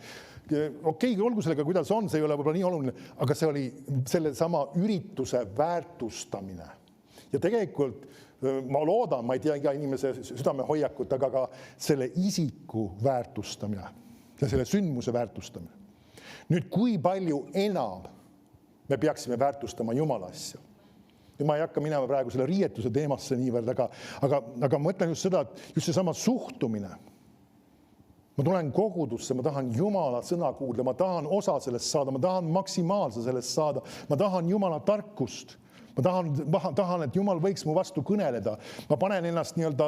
S1: Okei, olgu sellega, kuidas on, see ei ole võib-olla nii oluline, aga see oli selle sama ürituse väärtustamine. Ja tegelikult ma loodan, ma ei tea iga inimese südamehoiakut, aga ka selle isiku väärtustamine ja selle sündmuse väärtustamine. Nüüd, kui palju enam me peaksime väärtustama Jumala asja? Ja ma ei hakka minema praegu selle riietuse teemasse niivõrd, aga ma mõtlen just seda, et just see sama suhtumine. Ma tulen kogudusse, ma tahan Jumala sõna kuulda, ma tahan osa sellest saada, ma tahan maksimaalse sellest saada, ma tahan Jumala tarkust, ma tahan, et Jumal võiks mu vastu kõneleda, ma panen ennast nii-öelda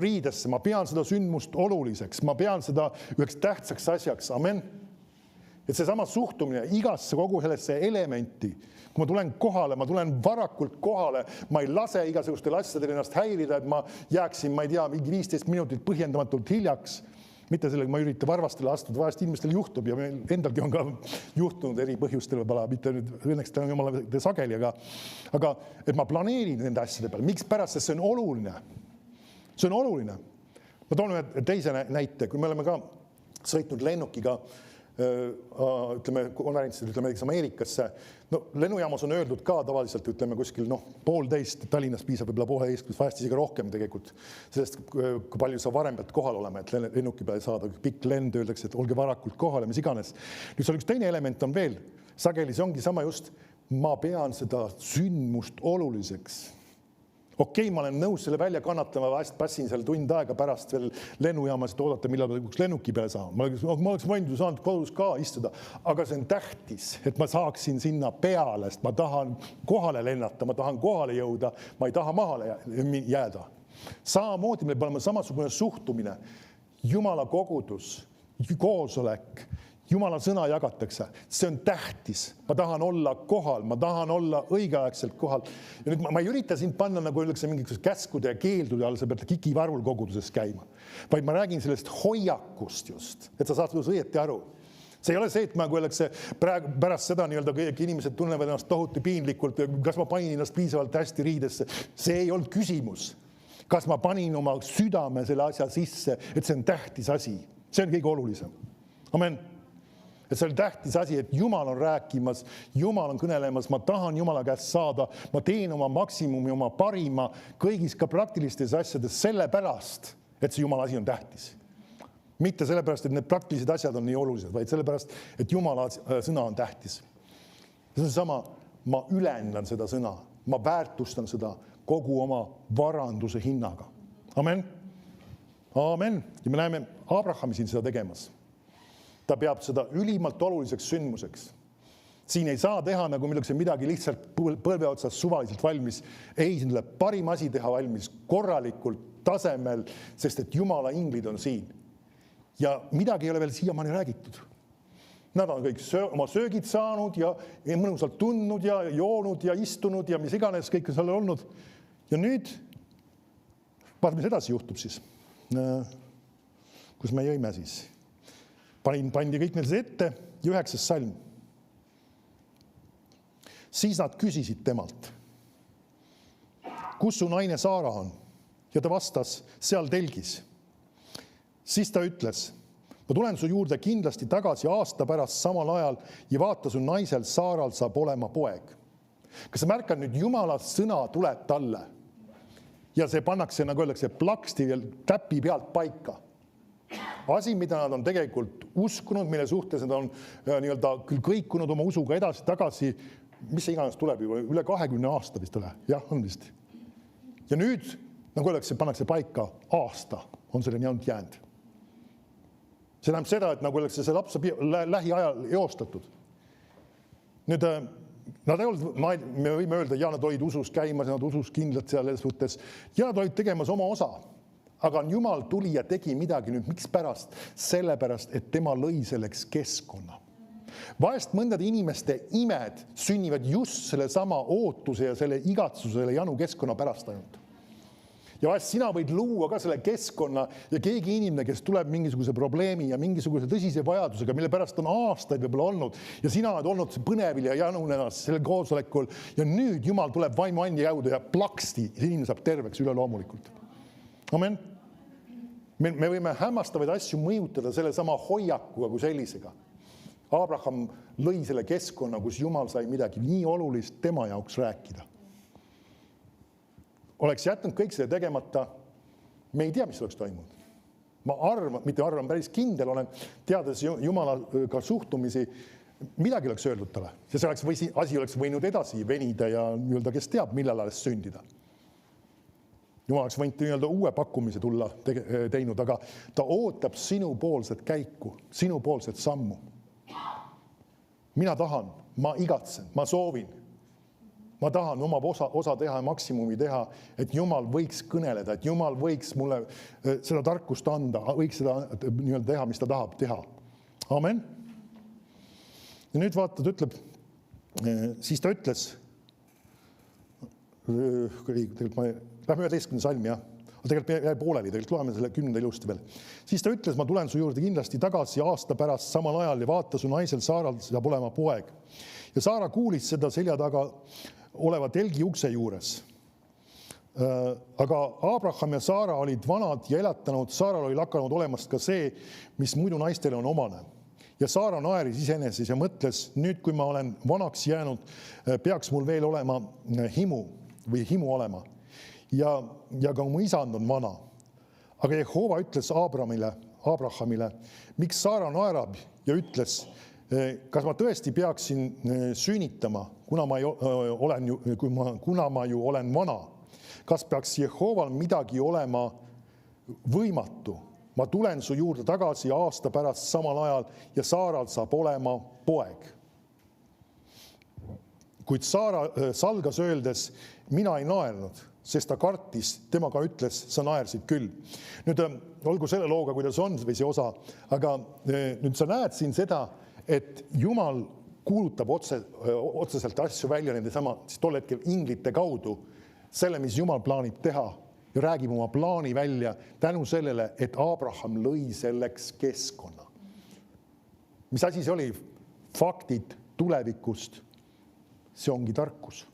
S1: riidesse, ma pean seda sündmust oluliseks, ma pean seda üheks tähtsaks asjaks, amen. Et see sama suhtumine igasse kogu sellesse elementi, kui ma tulen kohale, ma tulen varakult kohale, ma ei lase igasugustel asjadel ennast häirida, et ma jääksin, ma ei tea, mingi 15 minutit põhjendamatult hiljaks. Mitte sellega ma ürita varvastele astuda, vahest inimestel juhtub ja meil endalgi on ka juhtunud eri põhjustel võib-olla, mitte nüüd õnneks tänu Jumala sageli, aga et ma planeerin nende asjade peale. Miks pärast, sest see on oluline. See on oluline. Ma toon ühe teise näite, kui me oleme ka sõitnud lennukiga, ütleme, konverentsil, ütleme, Ameerikasse. No, lennujaamas on öeldud ka tavaliselt, ütleme, kuskil 11:30, Tallinnas piisab võib-olla 11:30, vahest isegi rohkem tegelikult. Sellest, kui palju sa varem pead kohal olema, et lennuki peale saada, pikk lend, öeldakse, et olge varakult kohal ja mis iganes. Nüüd seal üks teine element on veel. Sageli see ongi sama just, ma pean seda sündmust oluliseks. Okei, ma olen nõus selle välja kannatama, vahest passin seal tund aega pärast veel lennujaamas, et oodata, millal üks lennuki peale saan. Ma oleks võinud saanud kodus ka istuda, aga see on tähtis, et ma saaksin sinna peale, sest ma tahan kohale lennata, ma tahan kohale jõuda, ma ei taha mahale jääda. Samamoodi meil peab olema samasugune suhtumine. Jumala kogudus, koosolek, Jumala sõna jagatakse, see on tähtis. Ma tahan olla kohal, ma tahan olla õigeaegselt kohal. Ja nüüd ma ei ürita sind panna, nagu öeldakse, mingisugused käskude ja keeldude all, sa pead kikivarvul koguduses käima. Vaid ma räägin sellest hoiakust just, et sa saad õieti aru. See ei ole see, et ma öeldakse pärast seda nii-öelda kõik inimesed tunnevad ennast tohutu piinlikult, kas ma panin ennast piisavalt hästi riidesse. See ei olnud küsimus. Kas ma panin oma südame selle asja sisse, et see on tähtis asi. See on kõige olulisem. Amen. Et see on tähtis asi, et Jumal on rääkimas, Jumal on kõnelemas, ma tahan Jumala käest saada, ma teen oma maksimumi, oma parima, kõigis ka praktilistes asjades sellepärast, et see Jumala asi on tähtis. Mitte sellepärast, et need praktilised asjad on nii olulised, vaid sellepärast, et Jumala sõna on tähtis. See on sama, ma ülendan seda sõna, ma väärtustan seda kogu oma varanduse hinnaga. Amen. Amen. Ja me näeme Abrahami siin seda tegemas. Ta peab seda ülimalt oluliseks sündmuseks. Siin ei saa teha nagu midagi lihtsalt põlve otsas suvaliselt valmis. Ei, siin tuleb parim asi teha valmis korralikult tasemel, sest et Jumala inglid on siin. Ja midagi ei ole veel siiamaani räägitud. Nad on kõik oma söögid saanud ja mõnusalt tundnud ja joonud ja istunud ja mis iganes kõik on seal olnud. Ja nüüd, vaata, mis edasi juhtub siis. Kus me jõime siis? Pandi kõik neil ette ja 9. salm. Siis nad küsisid temalt, kus su naine Saara on? Ja ta vastas, seal telgis. Siis ta ütles, ma tulen su juurde kindlasti tagasi aasta pärast samal ajal ja vaata su naisel Saaral saab olema poeg. Kas sa märkad nüüd, Jumala sõna tuleb talle ja see pannakse, nagu öeldakse, plaksti veel täpi pealt paika. Asi, mida nad on tegelikult uskunud, mille suhtes nad on nii-öelda küll kõikunud oma usuga edasi, tagasi, mis see iganes tuleb juba, üle 20 aasta vist ole. Jah, on vist. Ja nüüd, nagu öeldakse, pannakse paika aasta, on selle nii jäänud. See tähendab seda, et nagu öeldakse, see laps saab lähiajal eostatud. Nüüd, me võime öelda, ja nad olid usus käimas, nad usus kindlad seal suhtes, ja nad olid tegemas oma osa. Aga Jumal tuli ja tegi midagi nüüd, miks pärast? Sellepärast, et tema lõi selleks keskkonna. Vahest mõndade inimeste imed sünnivad just selle sama ootuse ja selle igatsusele janu keskkonna pärast ainult. Ja vahest sina võid luua ka selle keskkonna ja keegi inimene, kes tuleb mingisuguse probleemi ja mingisuguse tõsise vajadusega, mille pärast on aastaid võib-olla olnud ja sina oled olnud põnevil ja janunenas sellel koosolekul ja nüüd Jumal tuleb vaimu andi jõuda ja plaksti ja inimene saab terveks üle loomulikult. Amen. Me võime hämmastavaid asju mõjutada selle sama hoiakuga kui sellisega. Abraham lõi selle keskkonna, kus Jumal sai midagi nii olulist tema jaoks rääkida. Oleks jätnud kõik selle tegemata, me ei tea, mis oleks toimunud. Ma arvan, päris kindel olen, teades Jumalaga suhtumisi, midagi oleks öeldud talle. Ja asi oleks võinud edasi venida ja kes teab, millal alles sündida. Jumal oleks võinud uue pakkumise tulla teinud, aga ta ootab sinupoolset käiku, sinupoolset sammu. Mina tahan, ma igatsen, ma soovin. Ma tahan oma osa teha ja maksimumi teha, et Jumal võiks kõneleda, et Jumal võiks mulle seda tarkust anda, võiks seda teha, mis ta tahab teha. Amen. Ja nüüd vaatad, ütleb, siis ta ütles, lähme 11. salmi, jah. Tegelikult jäi pooleli, loeme selle 10. ilusti veel. Siis ta ütles, ma tulen su juurde kindlasti tagasi aasta pärast samal ajal ja vaata su naisel Saaral saab olema poeg. Ja Saara kuulis seda selja taga oleva telgi ukse juures. Aga Abraham ja Saara olid vanad ja elatanud, Saaral oli lakanud olemast ka see, mis muidu naistele on omane. Ja Saara naeris iseeneses ja mõtles, nüüd kui ma olen vanaks jäänud, peaks mul veel olema himu olema. Ja ka mu isand on vana. Aga Jehova ütles Abrahamile, miks Saara naerab ja ütles, kas ma tõesti peaksin sünnitama, kuna ma ju olen vana? Kas peaks Jehoval midagi olema võimatu? Ma tulen su juurde tagasi aasta pärast samal ajal ja Saaral saab olema poeg. Kuid Saara salgas öeldes, mina ei naernud, sest ta kartis, temaga ütles, sa naersid küll. Nüüd olgu selle looga, kuidas on või see osa, aga nüüd sa näed siin seda, et Jumal kuulutab otseselt asju välja nende sama tol hetkel inglite kaudu, selle, mis Jumal plaanib teha ja räägib oma plaani välja tänu sellele, et Abraham lõi selleks keskkonna. Mis asi see oli? Faktid tulevikust. See ongi tarkus.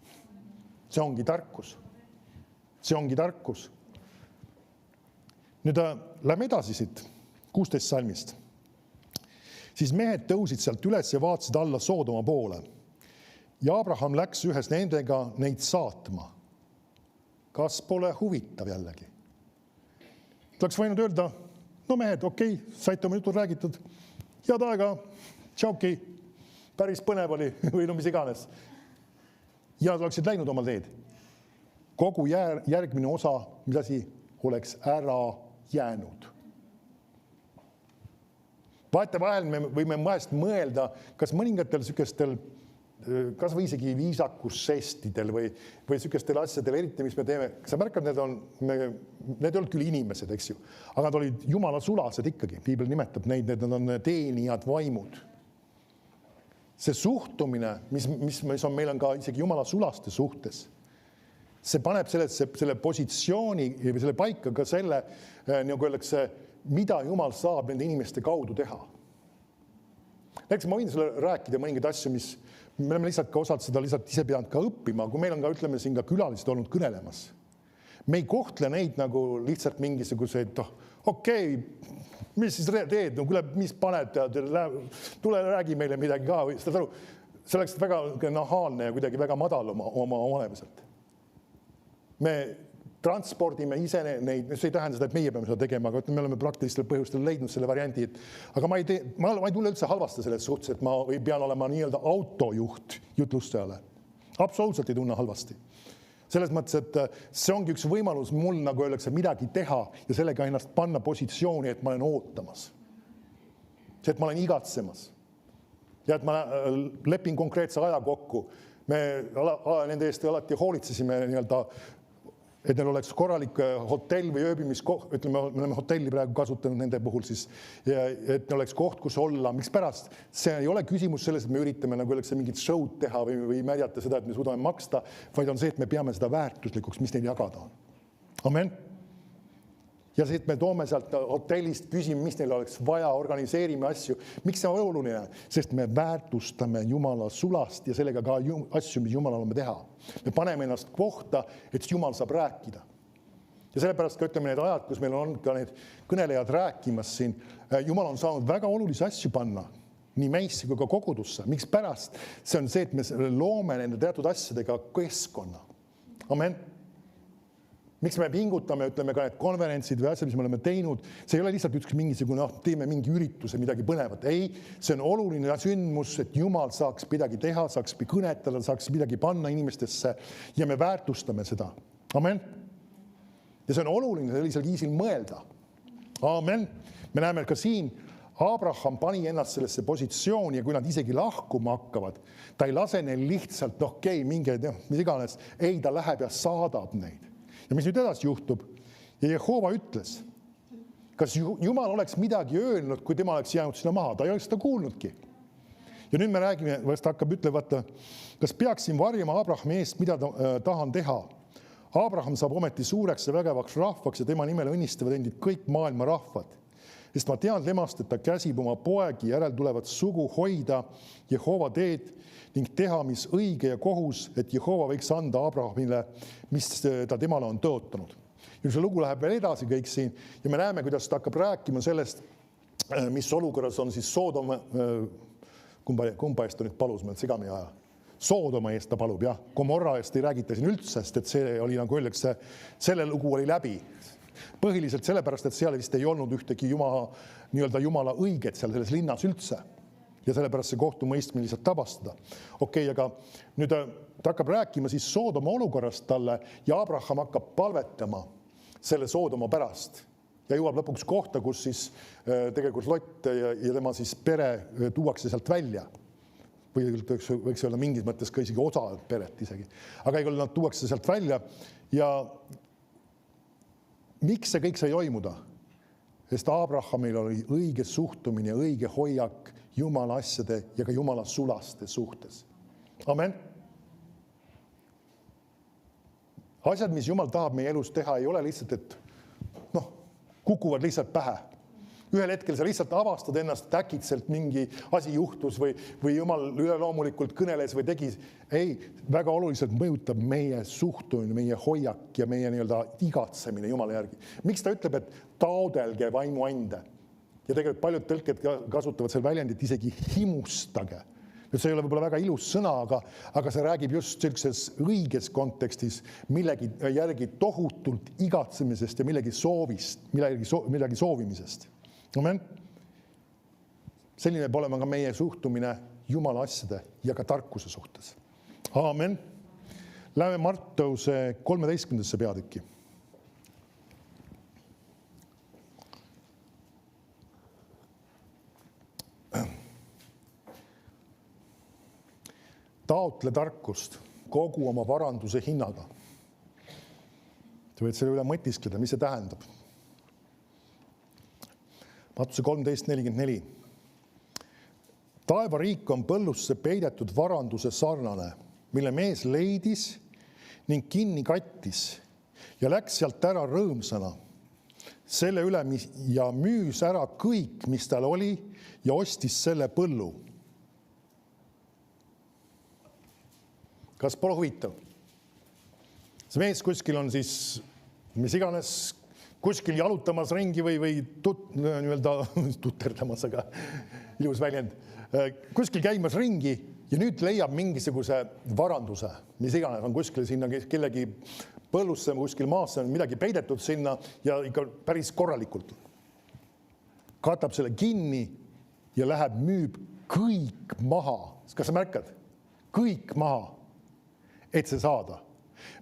S1: See ongi tarkus. See ongi tarkus. Nüüd lähme edasi siit 16 salmist. Siis mehed tõusid sealt üles ja vaatasid alla Soodoma poole. Ja Abraham läks ühes nendega neid saatma. Kas pole huvitav jällegi? Ta oleks võinud öelda, no mehed, okei, saite oma jutud räägitud. Head aega, tšauki, päris põnev oli või no mis iganes. Ja ta oleksid läinud oma teed. Kogu järgmine osa, mis asi, oleks ära jäänud. Vahetevahel me võime mõelda, kas mõningatel sükestel, kas või isegi viisakussestidel või sükestel asjadel, eriti mis me teeme, sa märkad, need ei olnud küll inimesed, eks ju, aga nad olid Jumala sulased ikkagi, piibel nimetab neid, need on teenijad vaimud. See suhtumine, mis meil on ka isegi Jumala sulaste suhtes, see paneb selle positsiooni või selle paika ka selle, nagu öeldakse, mida Jumal saab nende inimeste kaudu teha. Näiteks ma võin sulle rääkida mõningaid asju, mis me oleme lihtsalt ka osad seda lihtsalt ise pidanud ka õppima, kui meil on ka, ütleme, siin ka külalised olnud kõnelemas. Me ei kohtle neid nagu lihtsalt mingisuguseid, okei, mis siis teed, no kuule, mis paned, tule räägi meile midagi ka. See oleks väga nahaalne ja kuidagi väga madal oma olemuselt. Me transpordime ise neid, see ei tähenda seda, et meie peame seda tegema, aga me oleme praktilistel põhjustel leidnud selle variandi, aga ma ei tule üldse halvasta selles suhtes, et ma pean olema nii-öelda autojuht jutlustajale. Absoluutselt ei tunne halvasti. Selles mõttes, et see ongi üks võimalus mul, nagu öeldakse, midagi teha ja sellega ennast panna positsiooni, et ma olen ootamas. See, et ma olen igatsemas. Ja et ma lepin konkreetse aja kokku. Me nende eest alati hoolitsesime nii-öelda, et neil oleks korralik hotell või ööbimiskoht, ütleme, me oleme hotelli praegu kasutanud nende puhul siis, et neil oleks koht, kus olla. Miks pärast? See ei ole küsimus selles, et me üritame nagu öeldakse mingit show'd teha või märjata seda, et me suudame maksta, vaid on see, et me peame seda väärtuslikuks, mis neil jagada on. Amen. Ja see, et me toome sealt hotellist, küsime, mis neil oleks vaja, organiseerime asju. Miks see on oluline? Sest me väärtustame Jumala sulast ja sellega ka asju, mis Jumalal on teha. Me paneme ennast kohta, et Jumal saab rääkida. Ja sellepärast ka ütleme need ajad, kus meil on ka need kõnelejad rääkimas siin, Jumal on saanud väga olulisi asju panna, nii meisse kui ka kogudusse. Miks pärast? See on see, et me loome nende teatud asjadega keskkonna. Amen. Miks me pingutame, ütleme ka need konverentsid või asjad, mis me oleme teinud, see ei ole lihtsalt üks mingisugune, teeme mingi ürituse, midagi põnevat. Ei, see on oluline sündmus, et Jumal saaks midagi teha, saaks kõnetada, saaks midagi panna inimestesse ja me väärtustame seda. Amen. Ja see on oluline sellisel viisil mõelda. Amen. Me näeme ka siin, Abraham pani ennast sellesse positsiooni ja kui nad isegi lahkuma hakkavad, ta ei lase neil lihtsalt, minge, mis iganes, ei, ta läheb ja saadab neid. Ja mis nüüd edasi juhtub? Ja Jehova ütles, kas Jumal oleks midagi öelnud, kui tema oleks jäänud sinna maha? Ta ei oleks seda kuulnudki. Ja nüüd me räägime, vast hakkab ütlevata, kas peaksin varjama Abrahami eest, mida tahan teha? Abraham saab ometi suureks ja vägevaks rahvaks ja tema nimel õnnistavad endid kõik maailma rahvad. Sest ma tean temast, et ta käsib oma poegi järel tulevat sugu hoida Jehova teed ning teha, mis õige ja kohus, et Jehova võiks anda Abrahamile, mis ta temale on tõotanud. Ja see lugu läheb veel edasi kõik siin ja me näeme, kuidas ta hakkab rääkima sellest, mis olukorras on siis Soodoma, kumba eest ta nüüd palus, ma segami aja. Soodoma eest ta palub, jah. Gomorra eest ei räägita siin üldse, sest et see oli, nagu öeldakse, selle lugu oli läbi. Põhiliselt sellepärast, et seal vist ei olnud ühtegi Jumala õiget seal selles linnas üldse. Ja sellepärast see kohtumõistmine lihtsalt tabastada. Okei, aga nüüd ta hakkab rääkima siis Soodoma olukorrast talle ja Abraham hakkab palvetama selle Soodoma pärast. Ja jõuab lõpuks kohta, kus siis tegelikult Lott ja tema siis pere tuuakse sealt välja. Või võiks olla mingis mõttes ka isegi osa peret isegi. Aga igal nad tuuakse sealt välja ja miks see kõik sai toimuda? Sest Abrahamil oli õige suhtumine, õige hoiak Jumala asjade ja ka Jumala sulaste suhtes. Amen. Asjad, mis Jumal tahab meie elus teha, ei ole lihtsalt, et kukuvad lihtsalt pähe. Ühel hetkel sa lihtsalt avastad ennast, et äkitselt mingi asi juhtus või Jumal üleloomulikult kõneles või tegi. Ei, väga oluliselt mõjutab meie suhtumine, meie hoiak ja meie igatsemine Jumala järgi. Miks ta ütleb, et taodelge vaimuande? Ja tegelikult paljud tõlked kasutavad seal väljendit isegi himustage. See ei ole võib-olla väga ilus sõna, aga see räägib just sellises õiges kontekstis millegi järgi tohutult igatsemisest ja millegi soovist, millegi soovimisest. Amen. Selline peab olema ka meie suhtumine Jumala asjade ja ka tarkuse suhtes. Amen. Läheme Martuse 13. peatükki. Taotle tarkust kogu oma varanduse hinnaga. Te võid selle üle mõtiskleda, mis see tähendab. Martuse 13.44. Taevariik on põllusse peidetud varanduse sarnane, mille mees leidis ning kinni kattis ja läks sealt ära rõõmsana selle üle ja müüs ära kõik, mis tal oli ja ostis selle põllu. Kas pole huvitav? See mees kuskil on siis, mis iganes, kuskil jalutamas ringi või tuterdamas, aga ilus väljend, kuskil käimas ringi ja nüüd leiab mingisuguse varanduse, mis iganes on kuskil sinna kellegi põllusse, kuskil maasse on midagi peidetud sinna ja ikka päris korralikult. Katab selle kinni ja läheb müüb kõik maha. Kas sa märkad? Kõik maha. Et see saada.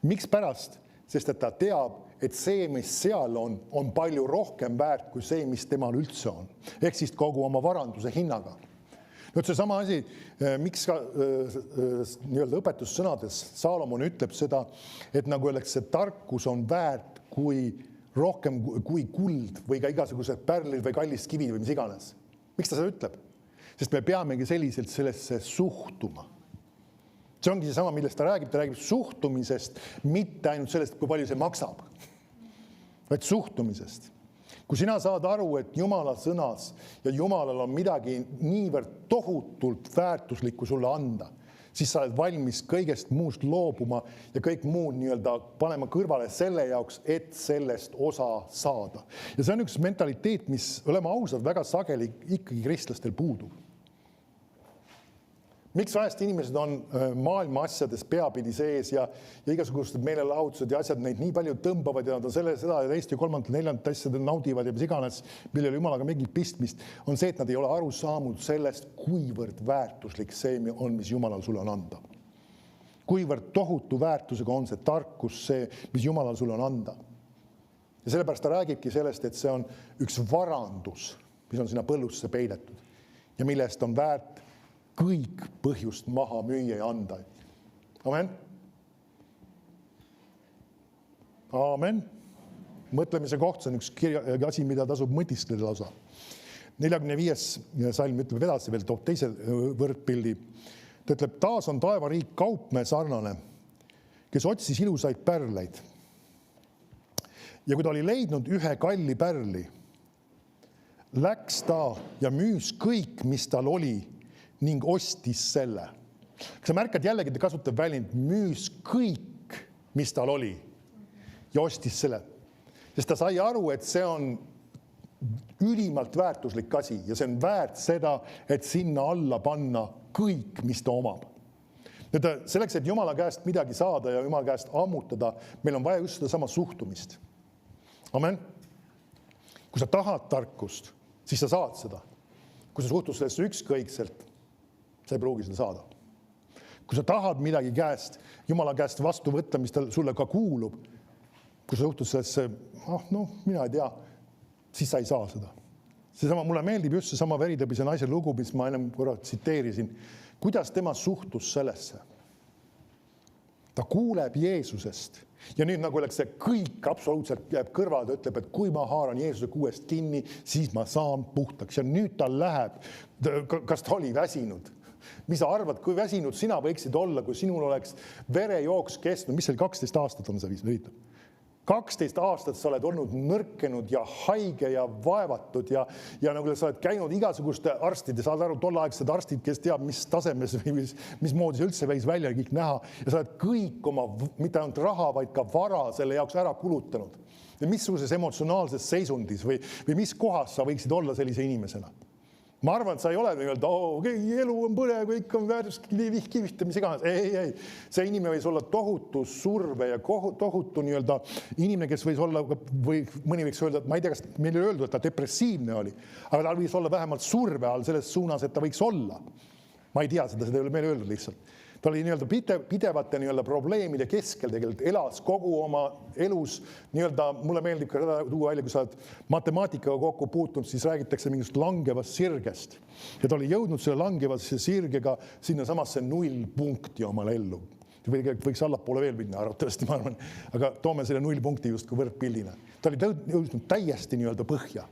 S1: Miks pärast? Sest et ta teab, et see, mis seal on palju rohkem väärt kui see, mis temal üldse on. Ehk siis kogu oma varanduse hinnaga. Nüüd see sama asi, miks ka õpetussõnades Saalomon ütleb seda, et nagu öeldakse, see tarkus on väärt kui rohkem kui kuld või ka igasugused pärlid või kallis kivi või mis iganes. Miks ta seda ütleb? Sest me peamegi selliselt sellesse suhtuma. See ongi see sama, millest ta räägib suhtumisest, mitte ainult sellest, kui palju see maksab, vaid suhtumisest. Kui sina saad aru, et Jumala sõnas ja Jumalal on midagi niivõrd tohutult väärtuslikku sulle anda, siis sa oled valmis kõigest muust loobuma ja kõik muud nii-öelda panema kõrvale selle jaoks, et sellest osa saada. Ja see on üks mentaliteet, mis, oleme ausad, väga sageli ikkagi kristlastel puudub. Miks vahest inimesed on maailma asjades peapidi sees ja igasugused meelelahutused ja asjad neid nii palju tõmbavad ja nad on seda ja teist ja kolmandat, neljandat asjad naudivad ja mis iganes, millele Jumalaga mingit pistmist, on see, et nad ei ole aru saanud sellest, kuivõrd väärtuslik see on, mis Jumalal sulle on anda. Kuivõrd tohutu väärtusega on see tarkus, see, mis Jumalal sulle on anda. Ja sellepärast ta räägibki sellest, et see on üks varandus, mis on sinna põllusse peidetud ja millest on väärt kõik põhjust maha müüa ja anda. Amen. Amen. Mõtlemise koht, see on üks asi, mida tasub mõtiskleda lausa. 45. salm ütleb edasi veel, toob teise võrdpildi. Ta ütleb, taas on taevariik kaupme sarnane, kes otsis ilusaid pärleid. Ja kui ta oli leidnud ühe kalli pärli, läks ta ja müüs kõik, mis tal oli, ning ostis selle. Kas sa märkad jällegi, ta kasutab väljend, müüs kõik, mis tal oli ja ostis selle. Sest ta sai aru, et see on ülimalt väärtuslik asi ja see on väärt seda, et sinna alla panna kõik, mis ta omab. Nüüd, selleks, et Jumala käest midagi saada ja Jumala käest ammutada, meil on vaja just seda sama suhtumist. Amen. Kui sa tahad tarkust, siis sa saad seda. Kui sa suhtud sellesse ükskõikselt, sa ei pruugi seda saada. Kui sa tahad midagi käest, Jumala käest vastu võtta, mis tal sulle ka kuulub, kui sa suhtud sellesse, mina ei tea, siis sa ei saa seda. Mulle meeldib just seesama veritõbise naise lugu, mis ma ennem korra tsiteerisin. Kuidas tema suhtus sellesse? Ta kuuleb Jeesusest. Ja nüüd nagu oleks see kõik absoluutselt jääb kõrvale, ta ütleb, et kui ma haaran Jeesuse kuuest kinni, siis ma saan puhtaks. Ja nüüd ta läheb. Kas ta oli väsinud? Mis sa arvad, kui väsinud sina võiksid olla, kui sinul oleks verejooks kestnud, mis see 12 aastat on see veritab? 12 aastat sa oled olnud nõrkenud ja haige ja vaevatud ja nagu sa oled käinud igasuguste arstide, saad aru, tolleaegsed arstid, kes teab, mis tasemes või mis moodi see üldse võis välja kõik näha ja sa oled kõik oma, mitte ainult raha, vaid ka vara selle jaoks ära kulutanud. Ja missuguses emotsionaalses seisundis või mis kohas sa võiksid olla sellise inimesena? Ma arvan, et sa ei ole nii-öelda, elu on põnev, kõik on kiviste, mis iganes. Ei. See inimene võis olla tohutu surve ja tohutu nii-öelda inimene, kes võis olla, või mõni võiks öelda, et ma ei tea, kas meil ei öeldud, et ta depressiivne oli, aga tal võis olla vähemalt surve all selles suunas, et ta võiks olla. Ma ei tea seda ei ole meil öeldud lihtsalt. Ta oli nii-öelda pidevate nii-öelda probleemide keskel tegelikult, elas kogu oma elus nii-öelda, mulle meeldib ka seda tuua välja, kui sa oled matemaatikaga kokku puutunud, siis räägitakse mingust langevast sirgest. Ja ta oli jõudnud selle langevasse sirgega sinna samasse nullpunkti omal ellu. Võiks allapoole veel minna, arvatavasti, ma arvan, aga toome selle nullpunkti just kui võrdpildina. Ta oli jõudnud täiesti nii-öelda põhja.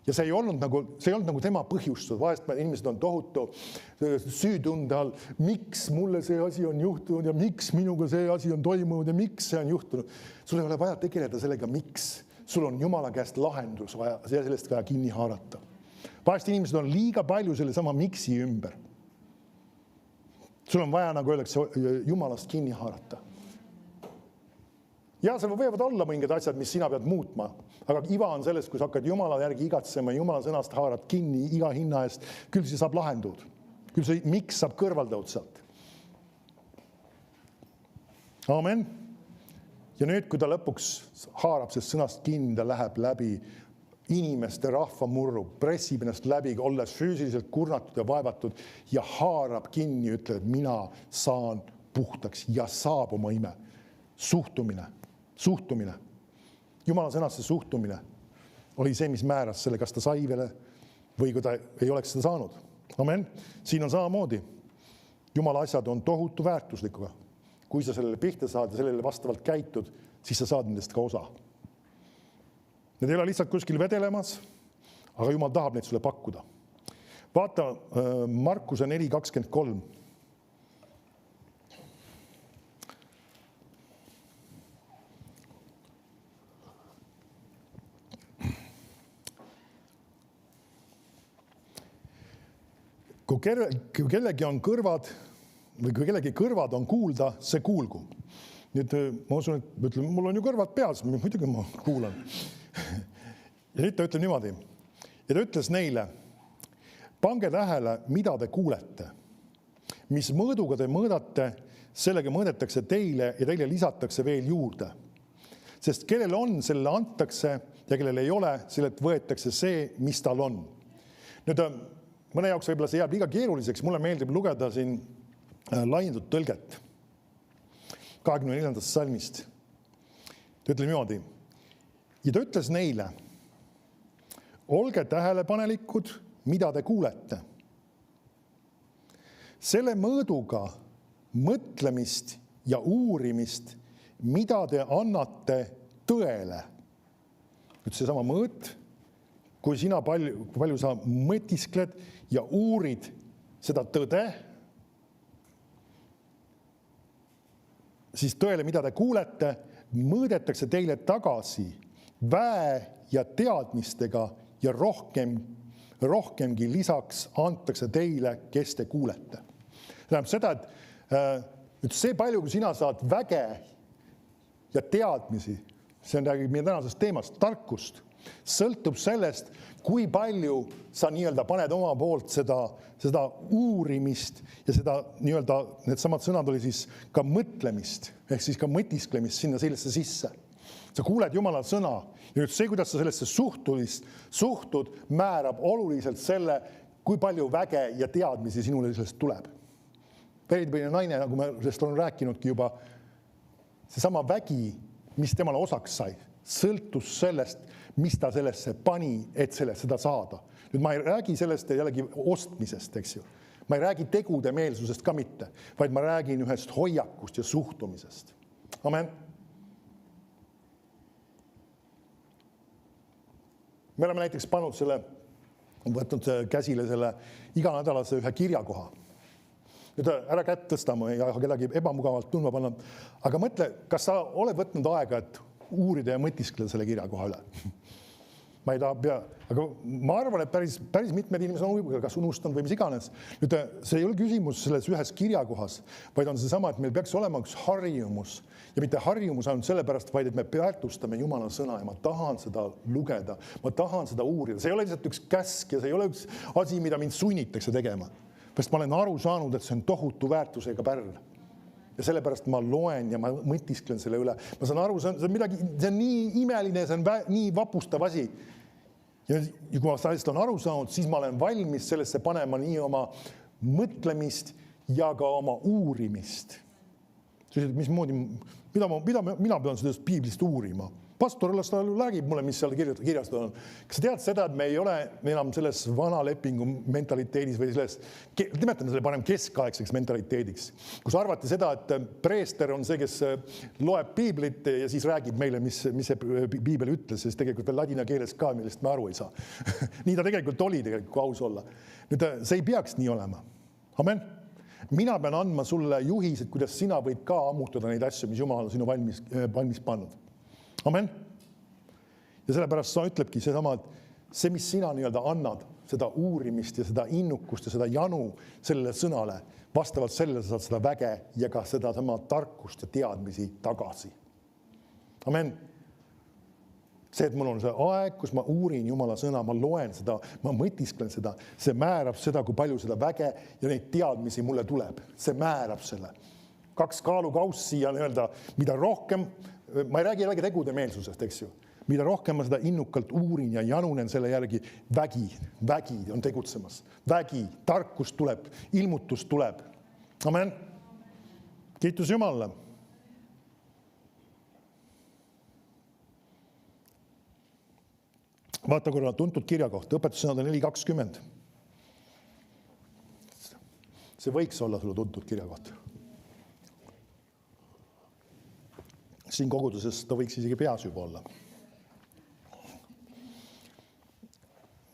S1: Ja see ei olnud nagu tema põhjustud. Vahest inimesed on tohutu süütunde all, miks mulle see asi on juhtunud ja miks minuga see asi on toimunud ja miks see on juhtunud. Sul ei ole vaja tegeleda sellega, miks. Sul on Jumala käest lahendus vaja, sellest vaja kinni haarata. Vahest inimesed on liiga palju selle sama miksi ümber. Sul on vaja, nagu öeldakse, Jumalast kinni haarata. Ja seal võivad olla mingid asjad, mis sina pead muutma, aga iva on sellest, kui sa hakkad Jumala järgi igatsema, Jumala sõnast haarad kinni iga hinna eest, küll see saab lahendud. Küll see miks saab kõrvaldaud sealt. Amen. Ja nüüd, kui ta lõpuks haarab sest sõnast kinni, ta läheb läbi inimeste rahvamurru, pressib ennast läbi, olles füüsiliselt kurnatud ja vaevatud ja haarab kinni, ütleb, mina saan puhtaks ja saab oma ime. Suhtumine. Jumala sõnasse suhtumine oli see, mis määras selle, kas ta sai veel või kui ta ei oleks seda saanud. Amen. Siin on samamoodi. Jumala asjad on tohutu väärtuslikuga. Kui sa sellele pihta saad ja sellele vastavalt käitud, siis sa saad nendest ka osa. Need ei ole lihtsalt kuskil vedelemas, aga Jumal tahab neid sulle pakkuda. Vaata Markuse 4:23. Kui kellegi on kõrvad või kui kellegi kõrvad on kuulda, see kuulgu. Nüüd ma usun, et ütlen, mul on ju kõrvad peas, muidugi ma kuulan. Ja nüüd ta ütleb niimoodi. Ja ta ütles neile, pange tähele, mida te kuulete. Mis mõõduga te mõõdate, sellega mõõdetakse teile ja teile lisatakse veel juurde. Sest kellel on, sellele antakse ja kellel ei ole, sellelt võetakse see, mis tal on. Nüüd mõne jaoks võib-olla see jääb liiga keeruliseks. Mulle meeldib lugeda siin laiendatud tõlget 24. salmist. Ta ütleb niimoodi. Ja ta ütles neile, olge tähelepanelikud, mida te kuulete. Selle mõõduga mõtlemist ja uurimist, mida te annate tõele. Nüüd seesama mõõt, kui sina palju sa mõtiskled ja uurid seda tõde, siis tõele, mida te kuulete, mõõdetakse teile tagasi väe ja teadmistega ja rohkemgi lisaks antakse teile, kes te kuulete. Tähendab seda, et see palju, kui sina saad väge ja teadmisi, see on meie tänasest teemast, tarkust, sõltub sellest, kui palju sa nii-öelda paned oma poolt seda uurimist ja seda nii-öelda, need samad sõnad oli siis ka mõtlemist, ehk siis ka mõtisklemist sinna sellesse sisse. Sa kuuled Jumala sõna ja nüüd see, kuidas sa sellesse suhtud, määrab oluliselt selle, kui palju väge ja teadmisi sinule sellest tuleb. Veritpõline naine, nagu me sellest olen rääkinudki juba, seesama vägi, mis temale osaks sai, sõltus sellest, mis ta sellesse pani, et seda saada. Nüüd ma ei räägi sellest jällegi ostmisest, eks ju. Ma ei räägi tegude meelsusest ka mitte, vaid ma räägin ühest hoiakust ja suhtumisest. Amen. Me oleme näiteks võtnud käsile selle iganädalase ühe kirjakoha. Nüüd ära kätt tõstama ja kedagi ebamugavalt tundma panna. Aga mõtle, kas sa oled võtnud aega, et uurida ja mõtiskleda selle kirjakoha üle? Ma ei taha pea, aga ma arvan, et päris mitmed inimesed on kas unustanud või mis iganes. Nüüd see ei ole küsimus selles ühes kirjakohas, vaid on see sama, et meil peaks olema üks harjumus ja mitte harjumus ainult sellepärast, vaid et me väärtustame Jumala sõna ja ma tahan seda lugeda, ma tahan seda uurida. See ei ole lihtsalt üks käsk ja see ei ole üks asi, mida mind sunnitakse tegema. Sest ma olen aru saanud, et see on tohutu väärtusega pärl. Ja sellepärast ma loen ja ma mõtisklen selle üle. Ma saan aru, see on nii imeline, see on nii vapustav asi. Ja kui ma sellest on aru saanud, siis ma olen valmis sellesse panema nii oma mõtlemist ja ka oma uurimist. Mida mina pean sellest piiblist uurima? Pastor alles ta räägib mulle, mis seal kirjastada on. Kas sa tead seda, et me ei ole enam selles vana lepingu mentaliteedis või selles, nimetame selle parem keskaegseks mentaliteediks, kus arvati seda, et preester on see, kes loeb piiblit ja siis räägib meile, mis see piibel ütles, sest tegelikult veel ladina keeles ka, millest me aru ei saa. Nii ta tegelikult oli, kui aus olla. Nüüd see ei peaks nii olema. Amen. Mina pean andma sulle juhised, kuidas sina võid ka ammutada neid asju, mis Jumal on sinu valmis pannud. Amen. Ja sellepärast sa ütlebki seesama, et see, mis sina nii-öelda annad, seda uurimist ja seda innukust ja seda janu sellele sõnale, vastavalt sellele saad seda väge ja ka seda sama tarkust ja teadmisi tagasi. Amen. See, et mul on see aeg, kus ma uurin Jumala sõna, ma loen seda, ma mõtisklen seda, see määrab seda, kui palju seda väge ja neid teadmisi mulle tuleb. See määrab selle. 2 kaalukaussi ja nii-öelda, mida rohkem, ma ei räägi jällegi tegude meelsusest, eks ju. Mida rohkem ma seda innukalt uurin ja janunen selle järgi, vägi on tegutsemas. Vägi, tarkus tuleb, ilmutus tuleb. Amen. Kiitus Jumalale. Vaata korra tuntud kirja kohta, õpetussõnade 4.20. See võiks olla sulle tuntud kirja kohta. Siin koguduses ta võiks isegi peas juba olla.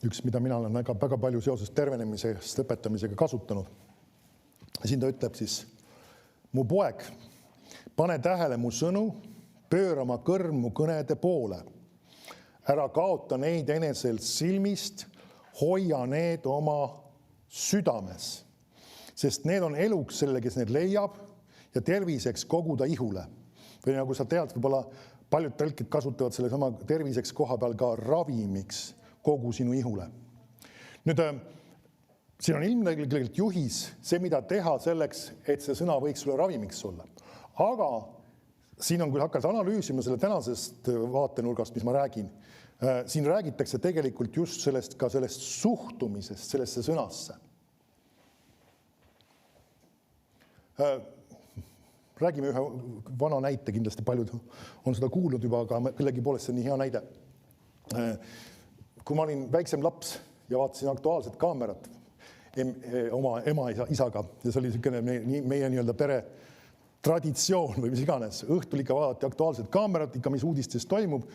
S1: Üks, mida mina olen väga palju seoses tervenemisest õpetamisega kasutanud. Siin ta ütleb siis, mu poeg, pane tähele mu sõnu, pööra oma kõrv mu kõnede poole. Ära kaota neid enesel silmist, hoia need oma südames. sest need on eluks selle, kes need leiab ja terviseks koguda ihule. Või nagu sa tead, võib-olla paljud tõlkid kasutavad selle sama terviseks koha peal ka ravimiks kogu sinu ihule. Nüüd, siin on ilmselgelt juhis see, mida teha selleks, et see sõna võiks sulle ravimiks olla. Aga siin on, kui hakkad analüüsima selle tänasest vaatenurgast, mis ma räägin, siin räägitakse tegelikult just sellest, ka sellest suhtumisest sellesse sõnasse. Räägime ühe vana näite, kindlasti paljud on seda kuulnud juba, aga kellegi poolest see on nii hea näide. Kui ma olin väiksem laps ja vaatasin Aktuaalset kaamerat oma ema isaga ja see oli selline meie nii-öelda pere traditsioon või mis iganes. Õhtul ikka vaadati Aktuaalset kaamerat, ikka mis uudistes toimub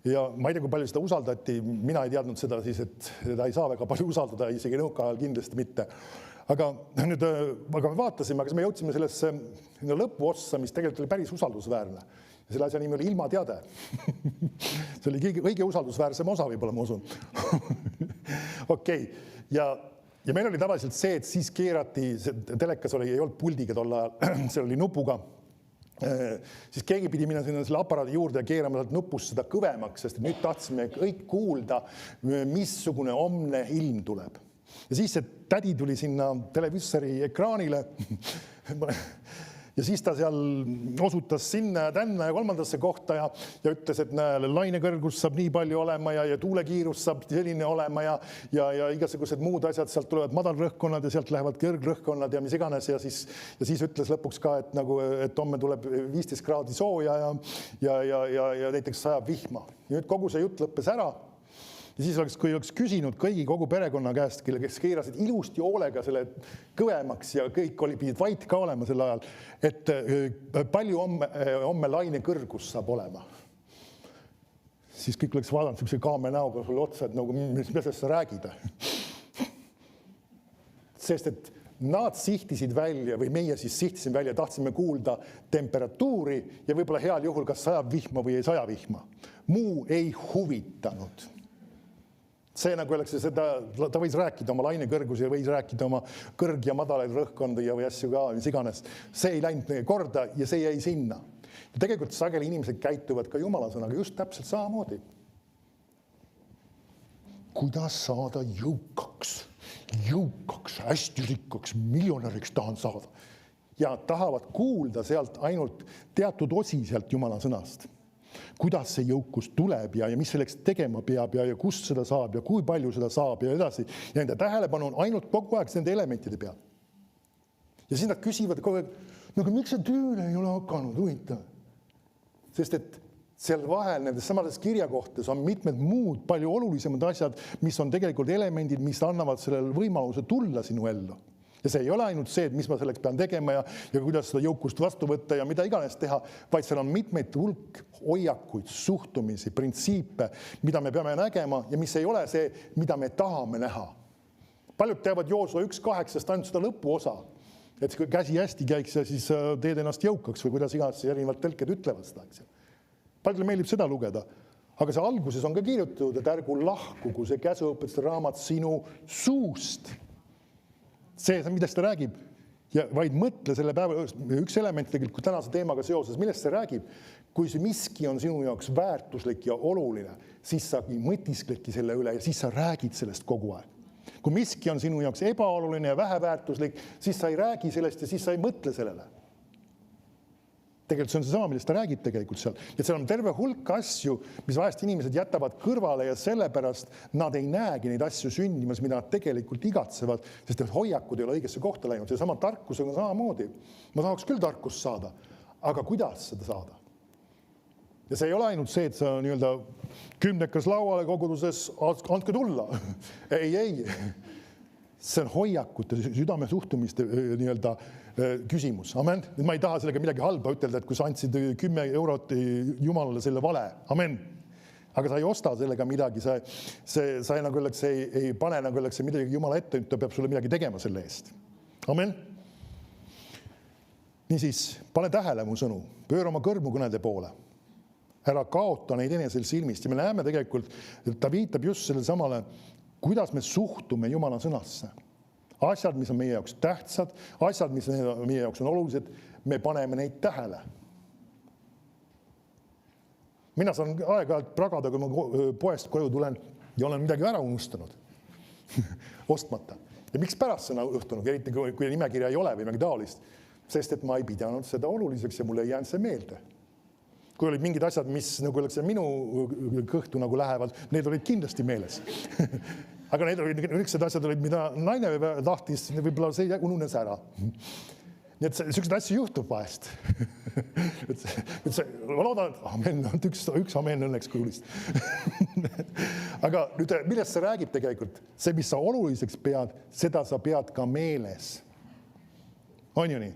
S1: ja ma ei tea, kui palju seda usaldati. Mina ei teadnud seda siis, et seda ei saa väga palju usaldada, isegi nõukaajal kindlasti mitte. Aga me vaatasime, aga me jõudsime sellesse lõpuossa, mis tegelikult oli päris usaldusväärne. Ja selle asja nimi oli ilmateade. See oli kõige usaldusväärsem osa võib-olla, ma usun. Okei. Ja meil oli tavaliselt see, et siis keerati, telekas ei olnud puldiga tol ajal, see oli nupuga. Siis keegi pidi minna selle aparaadi juurde ja keerama sealt nupust seda kõvemaks, sest nüüd tahtsime kõik kuulda, missugune homne ilm tuleb. Ja siis see tädi tuli sinna televisori ekraanile ja siis ta seal osutas sinna ja tänna ja kolmandasse kohta ja ütles, et lainekõrgus saab nii palju olema ja tuulekiirus saab selline olema ja igasugused muud asjad, sealt tulevad madalrõhkkonnad ja sealt lähevad kõrgrõhkkonnad ja mis iganes ja siis ütles lõpuks ka, et homme tuleb 15 kraadi sooja ja näiteks sajab vihma. Ja nüüd kogu see jutt lõppes ära. Ja siis kui oleks küsinud kogu perekonna käest, kes keerasid ilusti hoolega selle kõvemaks ja kõik pidid vait ka olema sel ajal, et palju homme laine kõrgus saab olema. Siis kõik oleks vaadanud sellise kaame näoga sulle otsa, et nagu, mis sa räägid. Sest et nad sihtisid välja või meie siis sihtisime välja, tahtsime kuulda temperatuuri ja võib-olla heal juhul kas sajab vihma või ei saja vihma. Muu ei huvitanud. See nagu oleks seda, ta võis rääkida oma lainekõrgusi ja võis rääkida oma kõrg- ja madalaid rõhkkondi või asju ka, mis iganes. See ei läinud korda ja see jäi sinna. Ja tegelikult sageli inimesed käituvad ka Jumala sõnaga just täpselt samamoodi. Kuidas saada jõukaks, hästi rikkaks, miljonäriks tahan saada. Ja tahavad kuulda sealt ainult teatud osi sealt Jumala sõnast. Kuidas see jõukus tuleb ja mis selleks tegema peab ja kust seda saab ja kui palju seda saab ja edasi. Ja nende tähelepanu on ainult kogu aeg nende elementide peal. Ja siis nad küsivad kogu aeg, aga miks see tööle ei ole hakanud, huvitav? Sest et seal vahel nendes samades kirjakohtades on mitmed muud palju olulisemad asjad, mis on tegelikult elemendid, mis annavad sellele võimaluse tulla sinu ellu. Ja see ei ole ainult see, et mis ma selleks pean tegema ja kuidas seda jõukust vastu võtta ja mida iganes teha, vaid seal on mitmeid hulk hoiakuid, suhtumisi, printsiipe, mida me peame nägema ja mis ei ole see, mida me tahame näha. Paljud teavad Joosua 1.8 ainult seda lõpuosa, et kui käsi hästi käiks ja siis teed ennast jõukaks või kuidas iganes erinevad tõlked ütlevad seda. Paljudele meeldib seda lugeda, aga see alguses on ka kirjutatud, et ärgu lahkugu see käsuõpetuste raamat sinu suust. See, millest ta räägib, ja vaid mõtle selle päeva, üks element tegelikult tänase teemaga seoses, millest see räägib, kui see miski on sinu jaoks väärtuslik ja oluline, siis sa mõtiskledki selle üle ja siis sa räägid sellest kogu aeg. Kui miski on sinu jaoks ebaoluline ja väheväärtuslik, siis sa ei räägi sellest ja siis sa ei mõtle sellele. Tegelikult see on see sama, millest ta räägib tegelikult seal. Ja seal on terve hulk asju, mis vahest inimesed jätavad kõrvale ja sellepärast nad ei näegi neid asju sündimas, mida nad tegelikult igatsevad, sest hoiakud ei ole õigesse kohta läinud. See sama tarkus on samamoodi. Ma tahaks küll tarkust saada, aga kuidas seda saada? Ja see ei ole ainult see, et sa nii-öelda kümnekas lauale koguduses, andke tulla. Ei. See on hoiakute, südame suhtumiste nii-öelda küsimus. Amen. Ma ei taha sellega midagi halba ütelda, et kui sa andsid 10 eurot Jumalale selle vale. Amen. Aga sa ei osta sellega midagi, sa nagu ei pane nagu midagi Jumala ette, ta peab sulle midagi tegema selle eest. Amen. Niisiis, pane tähele mu sõnu, pööra oma kõrmu kõnede poole. Ära kaota neid enesel silmist. Ja me näeme tegelikult, et ta viitab just selle samale, kuidas me suhtume Jumala sõnasse. Asjad, mis on meie jaoks tähtsad, asjad, mis meie jaoks on olulised, me paneme neid tähele. Mina saan aeg-ajalt pragada, kui ma poest koju tulen ja olen midagi ära unustanud ostmata. Ja miks pärast see on õhtunud, eriti kui nimekirja ei ole või midagi taolist, sest et ma ei pidanud seda oluliseks ja mulle ei jäänud see meelde. Kui olid mingid asjad, mis nagu minu kõhtu nagu lähevad, need olid kindlasti meeles. Aga need olid üksid asjad, mida naine tahtis, võib-olla see ununes ära. Nii et sellised asju juhtub vahest. Ma loodan, et üks amen õnneks kuulist. Aga nüüd, millest see räägib tegelikult? See, mis sa oluliseks pead, seda sa pead ka meeles. On ju nii?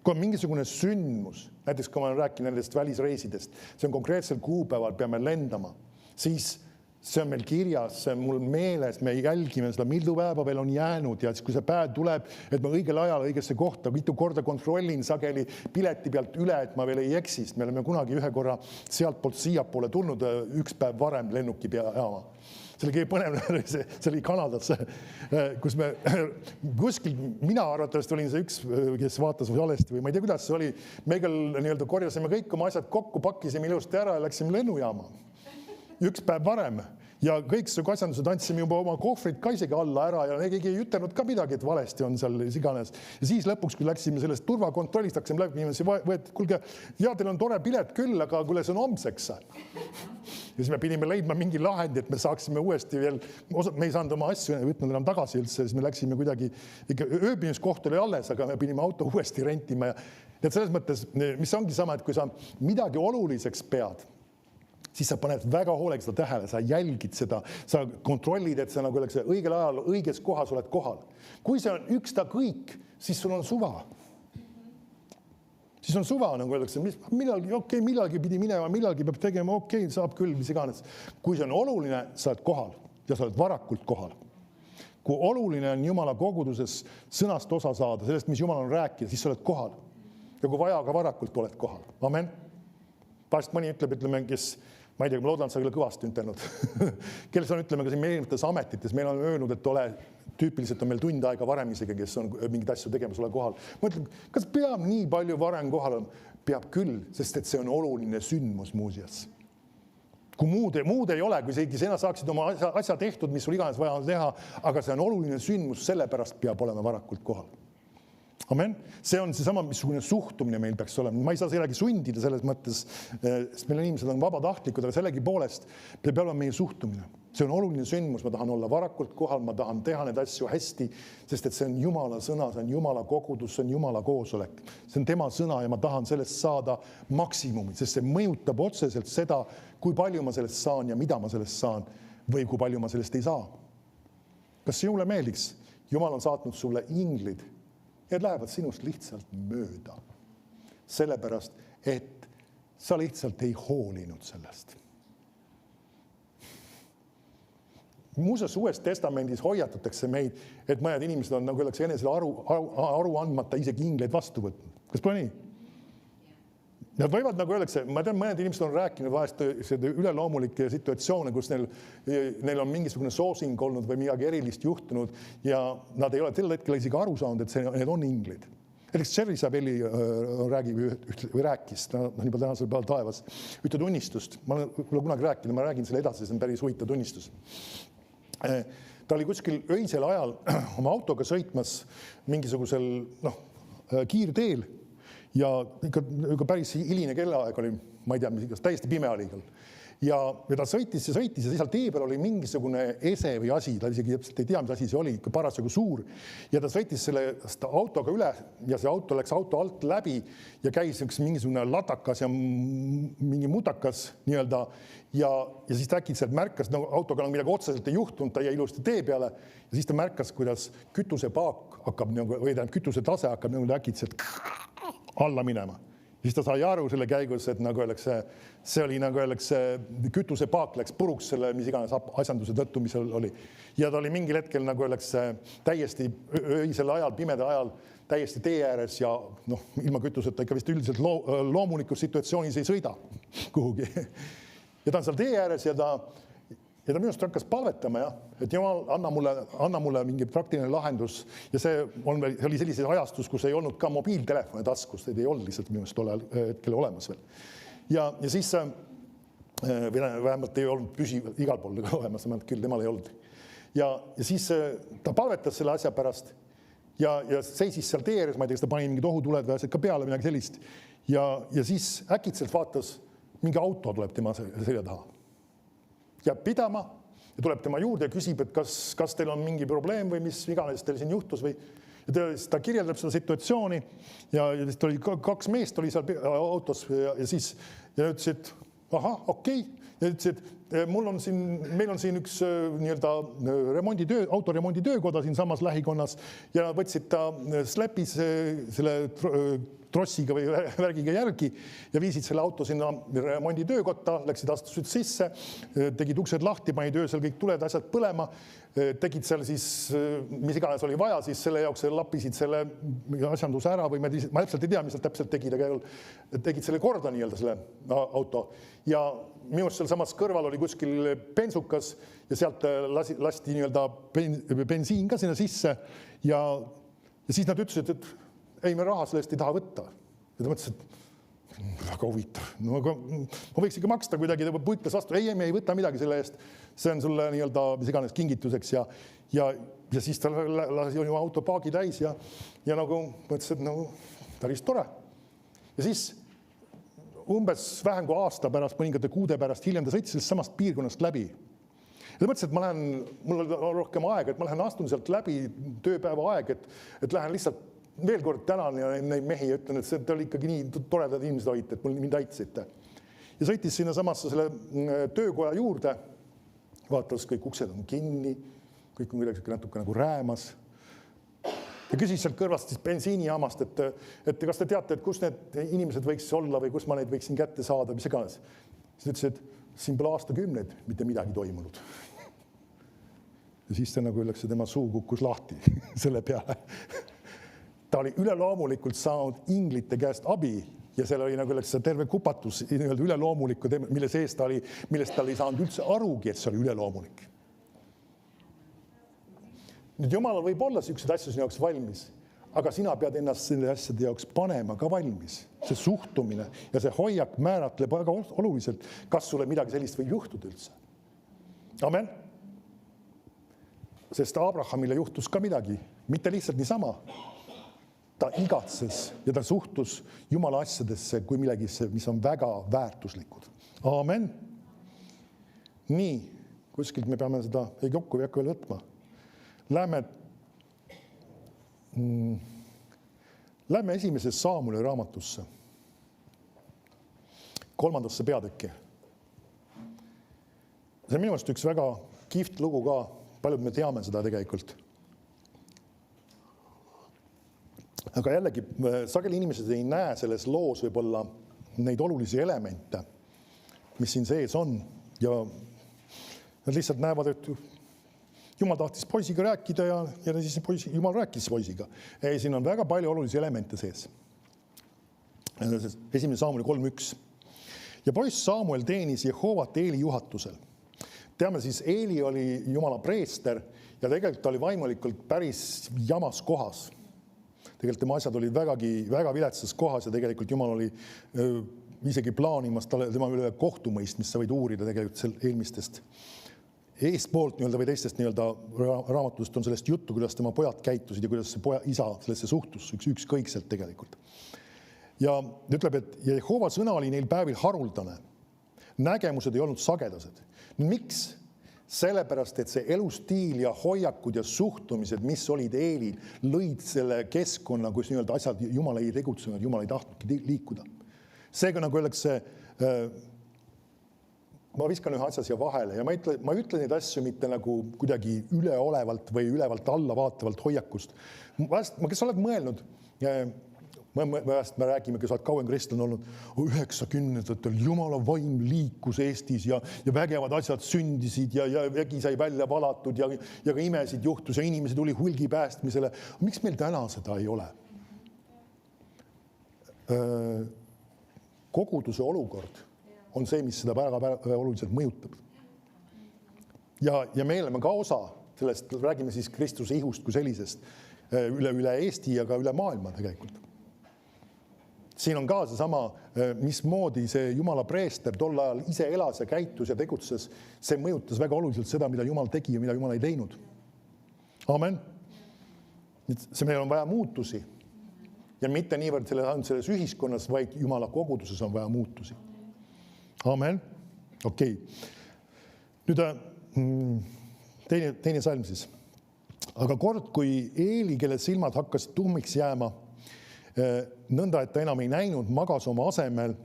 S1: Kui on mingisugune sündmus, näiteks kui ma rääkin nendest välisreisidest, see on konkreetsel kuupäeval, peame lendama, siis see on meil kirjas, see on mul meeles, me jälgime seda, mildu päeva veel on jäänud ja siis, kui see päev tuleb, et ma õigel ajal õigesse kohta, mitu korda kontrollin sageli pileti pealt üle, et ma veel ei eksist. Me oleme kunagi ühe korra sealt poolt siiapoole tulnud üks päev varem lennuki peajaama. See oli kõige põnev, see oli Kanadas, kus me kuskil, mina arvatavasti olin see üks, kes vaatas valesti või ma ei tea, kuidas see oli. Me nii-öelda korjasime kõik oma asjad kokku, pakkisime ilusti ära ja läksime lennujaama. Üks päev varem ja kõik asjandused andsime juba oma kohvrid ka isegi alla ära ja keegi ei ütelnud ka midagi, et valesti on seal iganes. Ja siis lõpuks, kui läksime sellest turvakontrollist, hakkasime läbi inimesi, kuulge, ja teil on tore pilet küll, aga kuule, see on homseks. Ja siis me pidime leidma mingi lahendi, et me saaksime uuesti veel, me ei saanud oma asju võtnud enam tagasi üldse, siis me läksime kuidagi, ikka ööbimiskoht oli alles, aga me pidime auto uuesti rentima. Ja selles mõttes, mis ongi sama, et kui sa midagi oluliseks pead, siis sa paned väga hoolega seda tähele, sa jälgid seda, sa kontrollid, et sa nagu õigel ajal, õiges kohas oled kohal. Kui see on ükskõik, siis sul on suva. Siis on suva, nagu öeldakse, millalgi pidi minema, millalgi peab tegema, saab küll, mis iganes. Kui see on oluline, sa oled kohal ja sa oled varakult kohal. Kui oluline on Jumala koguduses sõnast osa saada, sellest, mis Jumal on rääkida, siis sa oled kohal. Ja kui vaja, ka varakult oled kohal. Amen. Vahest mõni ütleme, kes, ma ei tea, ma loodan, sa küll kõvasti ütelnud, kelles on, ütleme, ka siin erinevates ametites, meil on öelnud, et ole, tüüpiliselt on meil tund aega varem isegi, kes on mingid asju tegemas, ole kohal. Ma ütlen, kas peab nii palju varem kohal? Peab küll, sest et see on oluline sündmus muuseas. Kui muud ei ole, kui sina saaksid oma asja tehtud, mis sul iganes vaja teha, aga see on oluline sündmus, sellepärast peab olema varakult kohal. Amen. See on seesama, missugune suhtumine meil peaks olema. Ma ei saa sellegi sundida selles mõttes, sest meil inimesed on vabatahtlikud, aga sellegi poolest peab olema meie suhtumine. See on oluline sündmus, ma tahan olla varakult kohal, ma tahan teha need asju hästi, sest et see on Jumala sõna, see on Jumala kogudus, see on Jumala koosolek. See on tema sõna ja ma tahan sellest saada maksimumi, sest see mõjutab otseselt seda, kui palju ma sellest saan ja mida ma sellest saan või kui palju ma sellest ei saa. Kas see Jumale meeldiks? Jumal on saatnud sulle inglid, ja lähevad sinust lihtsalt mööda. Sellepärast, et sa lihtsalt ei hoolinud sellest. Muuseas, Uues testamendis hoiatatakse meid, et mõned inimesed on nagu enesele aru andmata isegi ingleid vastu võtnud. Kas pole nii? Nad võivad nagu öeldakse, ma tean, mõned inimesed on rääkinud vahest üleloomulikke situatsioone, kus neil on mingisugune soosing olnud või midagi erilist juhtunud ja nad ei ole sel hetkel isegi aru saanud, et need on inglid. Näiteks Jerry Sabelli rääkis, juba tänasel päeval taevas, ühte tunnistust. Ma olen kunagi rääkinud, ma räägin selle edasi, see on päris huvitav tunnistus. Ta oli kuskil öisel ajal oma autoga sõitmas mingisugusel kiirteel ja ikka päris hiline kellaaeg oli, ma ei tea, mis täiesti pime oli. Ja ta sõitis ja seal tee peal oli mingisugune ese või asi, ta isegi ei tea, mis asi see oli, ikka parasjagu suur. Ja ta sõitis selle autoga üle ja see auto läks auto alt läbi ja käis mingisugune latakas ja mingi mutakas nii-öelda ja siis ta äkitselt märkas, autoga on midagi otseselt ei juhtunud, ta jäi ilusti tee peale ja siis ta märkas, kuidas kütusepaak hakkab, või kütuse tase hakkab äkitselt alla minema. Siis ta sai aru selle käigus, et nagu öeldakse, see oli nagu öeldakse, kütusepaak läks puruks selle, mis iganes asjanduse tõttu, mis oli. Ja ta oli mingil hetkel nagu öeldakse täiesti öisel ajal, pimeda ajal, täiesti tee ääres ja ilma kütuseta ikka vist üldiselt loomulikus situatsioonis ei sõida kuhugi. Ja ta on seal tee ääres ja ja ta minust hakkas palvetama, jah, et Jumal, anna mulle mingi praktiline lahendus. Ja see oli sellises ajastus, kus ei olnud ka mobiiltelefoni taskus, neid ei olnud lihtsalt minust tollel hetkel olemas veel. Ja siis vähemalt ei olnud püsiv igal pool olemas, küll temal ei olnud. Ja siis ta palvetas selle asja pärast ja seisis seal tee ääres, ma ei tea, kas ta pani mingid ohutuled või asjad ka peale, midagi sellist. Ja siis äkitselt vaatas, mingi auto tuleb tema selja taha. Jääb pidama ja tuleb tema juurde ja küsib, et kas teil on mingi probleem või mis iganes teil siin juhtus või. Ja ta kirjeldab seda situatsiooni ja siis oli 2 meest oli seal autos ja siis ütles, et ahah, okei. Ja ütles, et meil on siin üks nii-öelda autoremondi töökoda siin samas lähikonnas ja võtsid ta släpis selle trossiga või värgiga järgi ja viisid selle auto sinna remondi töökotta, läksid, astusid sisse, tegid uksed lahti, panid öösel kõik tuled, asjad põlema, tegid seal siis, mis iganes oli vaja, siis selle jaoks lappisid selle asjanduse ära või ma täpselt ei tea, mis nad täpselt tegid, aga tegid selle korda nii-öelda selle auto. Ja minu seal samas kõrval oli kuskil bensukas ja sealt lasti nii-öelda bensiin ka sinna sisse ja siis nad ütlesid, et ei, me raha sellest ei taha võtta. Ja ta mõtles, et väga huvitav. No, ma võiks ikka maksta kuidagi, ta puitles vastu. Ei, me ei võta midagi selle eest. See on sulle nii-öelda mis iganes kingituseks ja siis ta lasi ju auto paagi täis ja nagu mõtles, et no päris tore. Ja siis umbes vähem kui aasta pärast, mõningate kuude pärast hiljem ta sõitis samast piirkonnast läbi. Ja ta mõtles, et mul on rohkem aega, et ma lähen astun sealt läbi tööpäeva aeg, et lähen lihtsalt veel kord tänan ja neid mehi ütlen, et see oli ikkagi nii toredad inimesed hoid, et mind aitasite. Ja sõitis sinna samasse selle töökoja juurde, vaatas, kõik uksed on kinni, kõik on kuidagi natuke nagu räämas. Ja küsis sealt kõrvast siis bensiinijaamast, et kas te teate, et kus need inimesed võiks olla või kus ma neid võiksin kätte saada, mis iganes. Siis ütles, et siin pole aastakümneid mitte midagi toimunud. Ja siis ta nagu öeldakse, tema suu kukkus lahti selle peale. Ta oli üleloomulikult saanud inglite käest abi ja seal oli nagu terve kupatus üleloomulikku, millest ta ei saanud üldse arugi, et see oli üleloomulik. Nüüd Jumalal võib olla sellised asju sinu jaoks valmis, aga sina pead ennast selle asjade jaoks panema ka valmis. See suhtumine ja see hoiak määratleb väga oluliselt, kas sulle midagi sellist võib juhtuda üldse. Amen. Sest Abrahamile juhtus ka midagi, mitte lihtsalt niisama. Ta igatses ja ta suhtus Jumala asjadesse kui millegisse, mis on väga väärtuslikud. Amen. Nii, kuskilt me peame seda ei kokku või hakka veel võtma. Lähme esimese Saamuli raamatusse. 3. peatükki. See on minu arust üks väga kihvt lugu ka. Paljud me teame seda tegelikult. Aga jällegi, sageli inimesed ei näe selles loos võib-olla neid olulisi elemente, mis siin sees on. Ja nad lihtsalt näevad, et Jumal tahtis poisiga rääkida ja siis Jumal rääkis poisiga. Ei, siin on väga palju olulisi elemente sees. Esimene Saamuli 3.1. Ja poiss Saamuel teenis Jehovat Eeli juhatusel. Teame siis, Eeli oli Jumala preester ja tegelikult oli vaimulikult päris jamas kohas. Tegelikult tema asjad olid väga viletsas kohas ja tegelikult Jumal oli isegi plaanimas tema üle kohtumõistmist, sa võid uurida tegelikult eelmistest eestpoolt või teistest raamatust on sellest juttu, kuidas tema pojad käitusid ja kuidas see isa sellesse suhtus ükskõikselt tegelikult. Ja ütleb, et Jehova sõna oli neil päevil haruldane. Nägemused ei olnud sagedased. Miks? Sellepärast, et see elustiil ja hoiakud ja suhtumised, mis olid Eelil, lõid selle keskkonna, kus asjad Jumal ei tegutsenud, Jumal ei tahtnudki liikuda. Seega nagu öeldakse, ma viskan ühe asja siia vahele ja ma ütlen neid asju mitte nagu kuidagi üleolevalt või ülevalt alla vaatavalt hoiakust. Kes oled mõelnud, me räägime, kes oled kauem kristlane olnud, 90-ndatel Jumala vaim liikus Eestis ja vägevad asjad sündisid ja vägi sai välja valatud ja ka imesid juhtus ja inimesi tuli hulgi päästmisele. Miks meil täna seda ei ole? Koguduse olukord on see, mis seda väga oluliselt mõjutab. ja me oleme ka osa sellest, räägime siis Kristuse ihust kui sellisest üle Eesti ja ka üle maailma tegelikult. Siin on ka seesama, mismoodi see Jumala preester tol ajal ise elas ja käitus ja tegutses, see mõjutas väga oluliselt seda, mida Jumal tegi ja mida Jumal ei teinud. Amen. See meil on vaja muutusi. Ja mitte niivõrd selles ühiskonnas, vaid Jumala koguduses on vaja muutusi. Amen. Okei. Nüüd teine salm siis. Aga kord, kui Eeli, kelle silmad hakkasid tuhmiks jääma, nõnda, et ta enam ei näinud, magas oma asemel,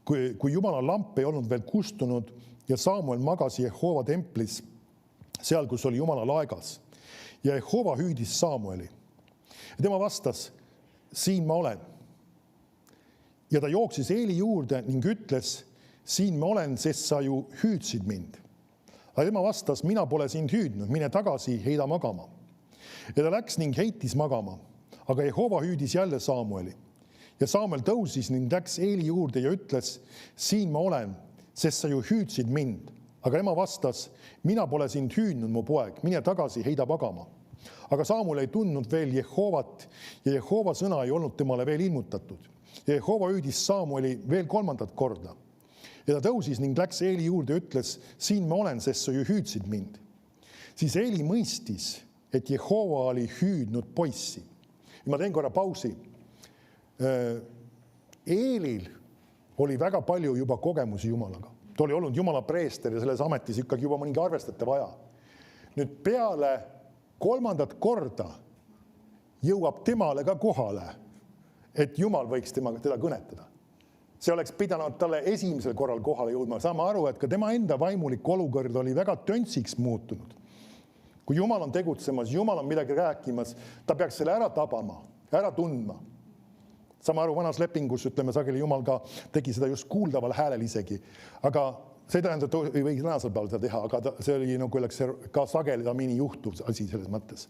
S1: kui Jumala lamp ei olnud veel kustunud ja Samuel magas Jehova templis, seal, kus oli Jumala laegas. Ja Jehova hüüdis Samueli. Ja tema vastas, siin ma olen. Ja ta jooksis Eeli juurde ning ütles, siin ma olen, sest sa ju hüüdsid mind. Aga tema vastas, mina pole sind hüüdnud, mine tagasi, heida magama. Ja ta läks ning heitis magama. Aga Jehova hüüdis jälle Samueli. Ja Samuel tõusis ning läks Eeli juurde ja ütles, siin ma olen, sest sa ju hüüdsid mind. Aga ema vastas, mina pole sind hüüdnud, mu poeg, mine tagasi, heida magama. Aga Samuel ei tundnud veel Jehovat ja Jehova sõna ei olnud temale veel ilmutatud. Ja Jehova hüüdis Samueli veel 3. korda. Ja ta tõusis ning läks Eeli juurde ja ütles, siin ma olen, sest sa ju hüüdsid mind. Siis Eeli mõistis, et Jehova oli hüüdnud poissi. Ja ma teen korra pausi. Eelil oli väga palju juba kogemusi Jumalaga. Ta oli olnud Jumala preester ja selles ametis ikkagi juba mõningi arvestatav aja. Nüüd peale 3. korda jõuab temale ka kohale, et Jumal võiks teda kõnetada. See oleks pidanud talle esimesel korral kohale jõudma. Saame aru, et ka tema enda vaimulik olukord oli väga töntsiks muutunud. Kui Jumal on tegutsemas, Jumal on midagi rääkimas, ta peaks selle ära tabama, ära tundma. Saame aru, vanas lepingus, ütleme, sageli Jumal ka tegi seda just kuuldaval häälel isegi. Aga see tähendab, et ei võiks tänasel päeval seda teha, aga see oli nagu ka sageli tamiini juhtuv asi selles mõttes.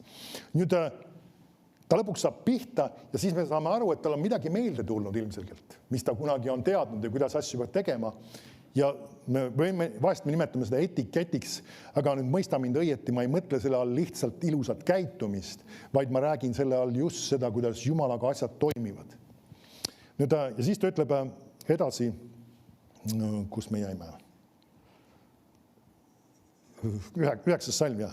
S1: Nüüd ta lõpuks saab pihta ja siis me saame aru, et tal on midagi meelde tulnud ilmselgelt, mis ta kunagi on teadnud ja kuidas asju peab tegema. Ja me vahest me nimetame seda etiketiks, aga nüüd mõista mind õieti, ma ei mõtle selle all lihtsalt ilusat käitumist, vaid ma räägin selle all just seda, kuidas Jumalaga asjad toimivad. Nüüd, ja siis ta ütleb edasi, kus me jäime. 9. salm, jah.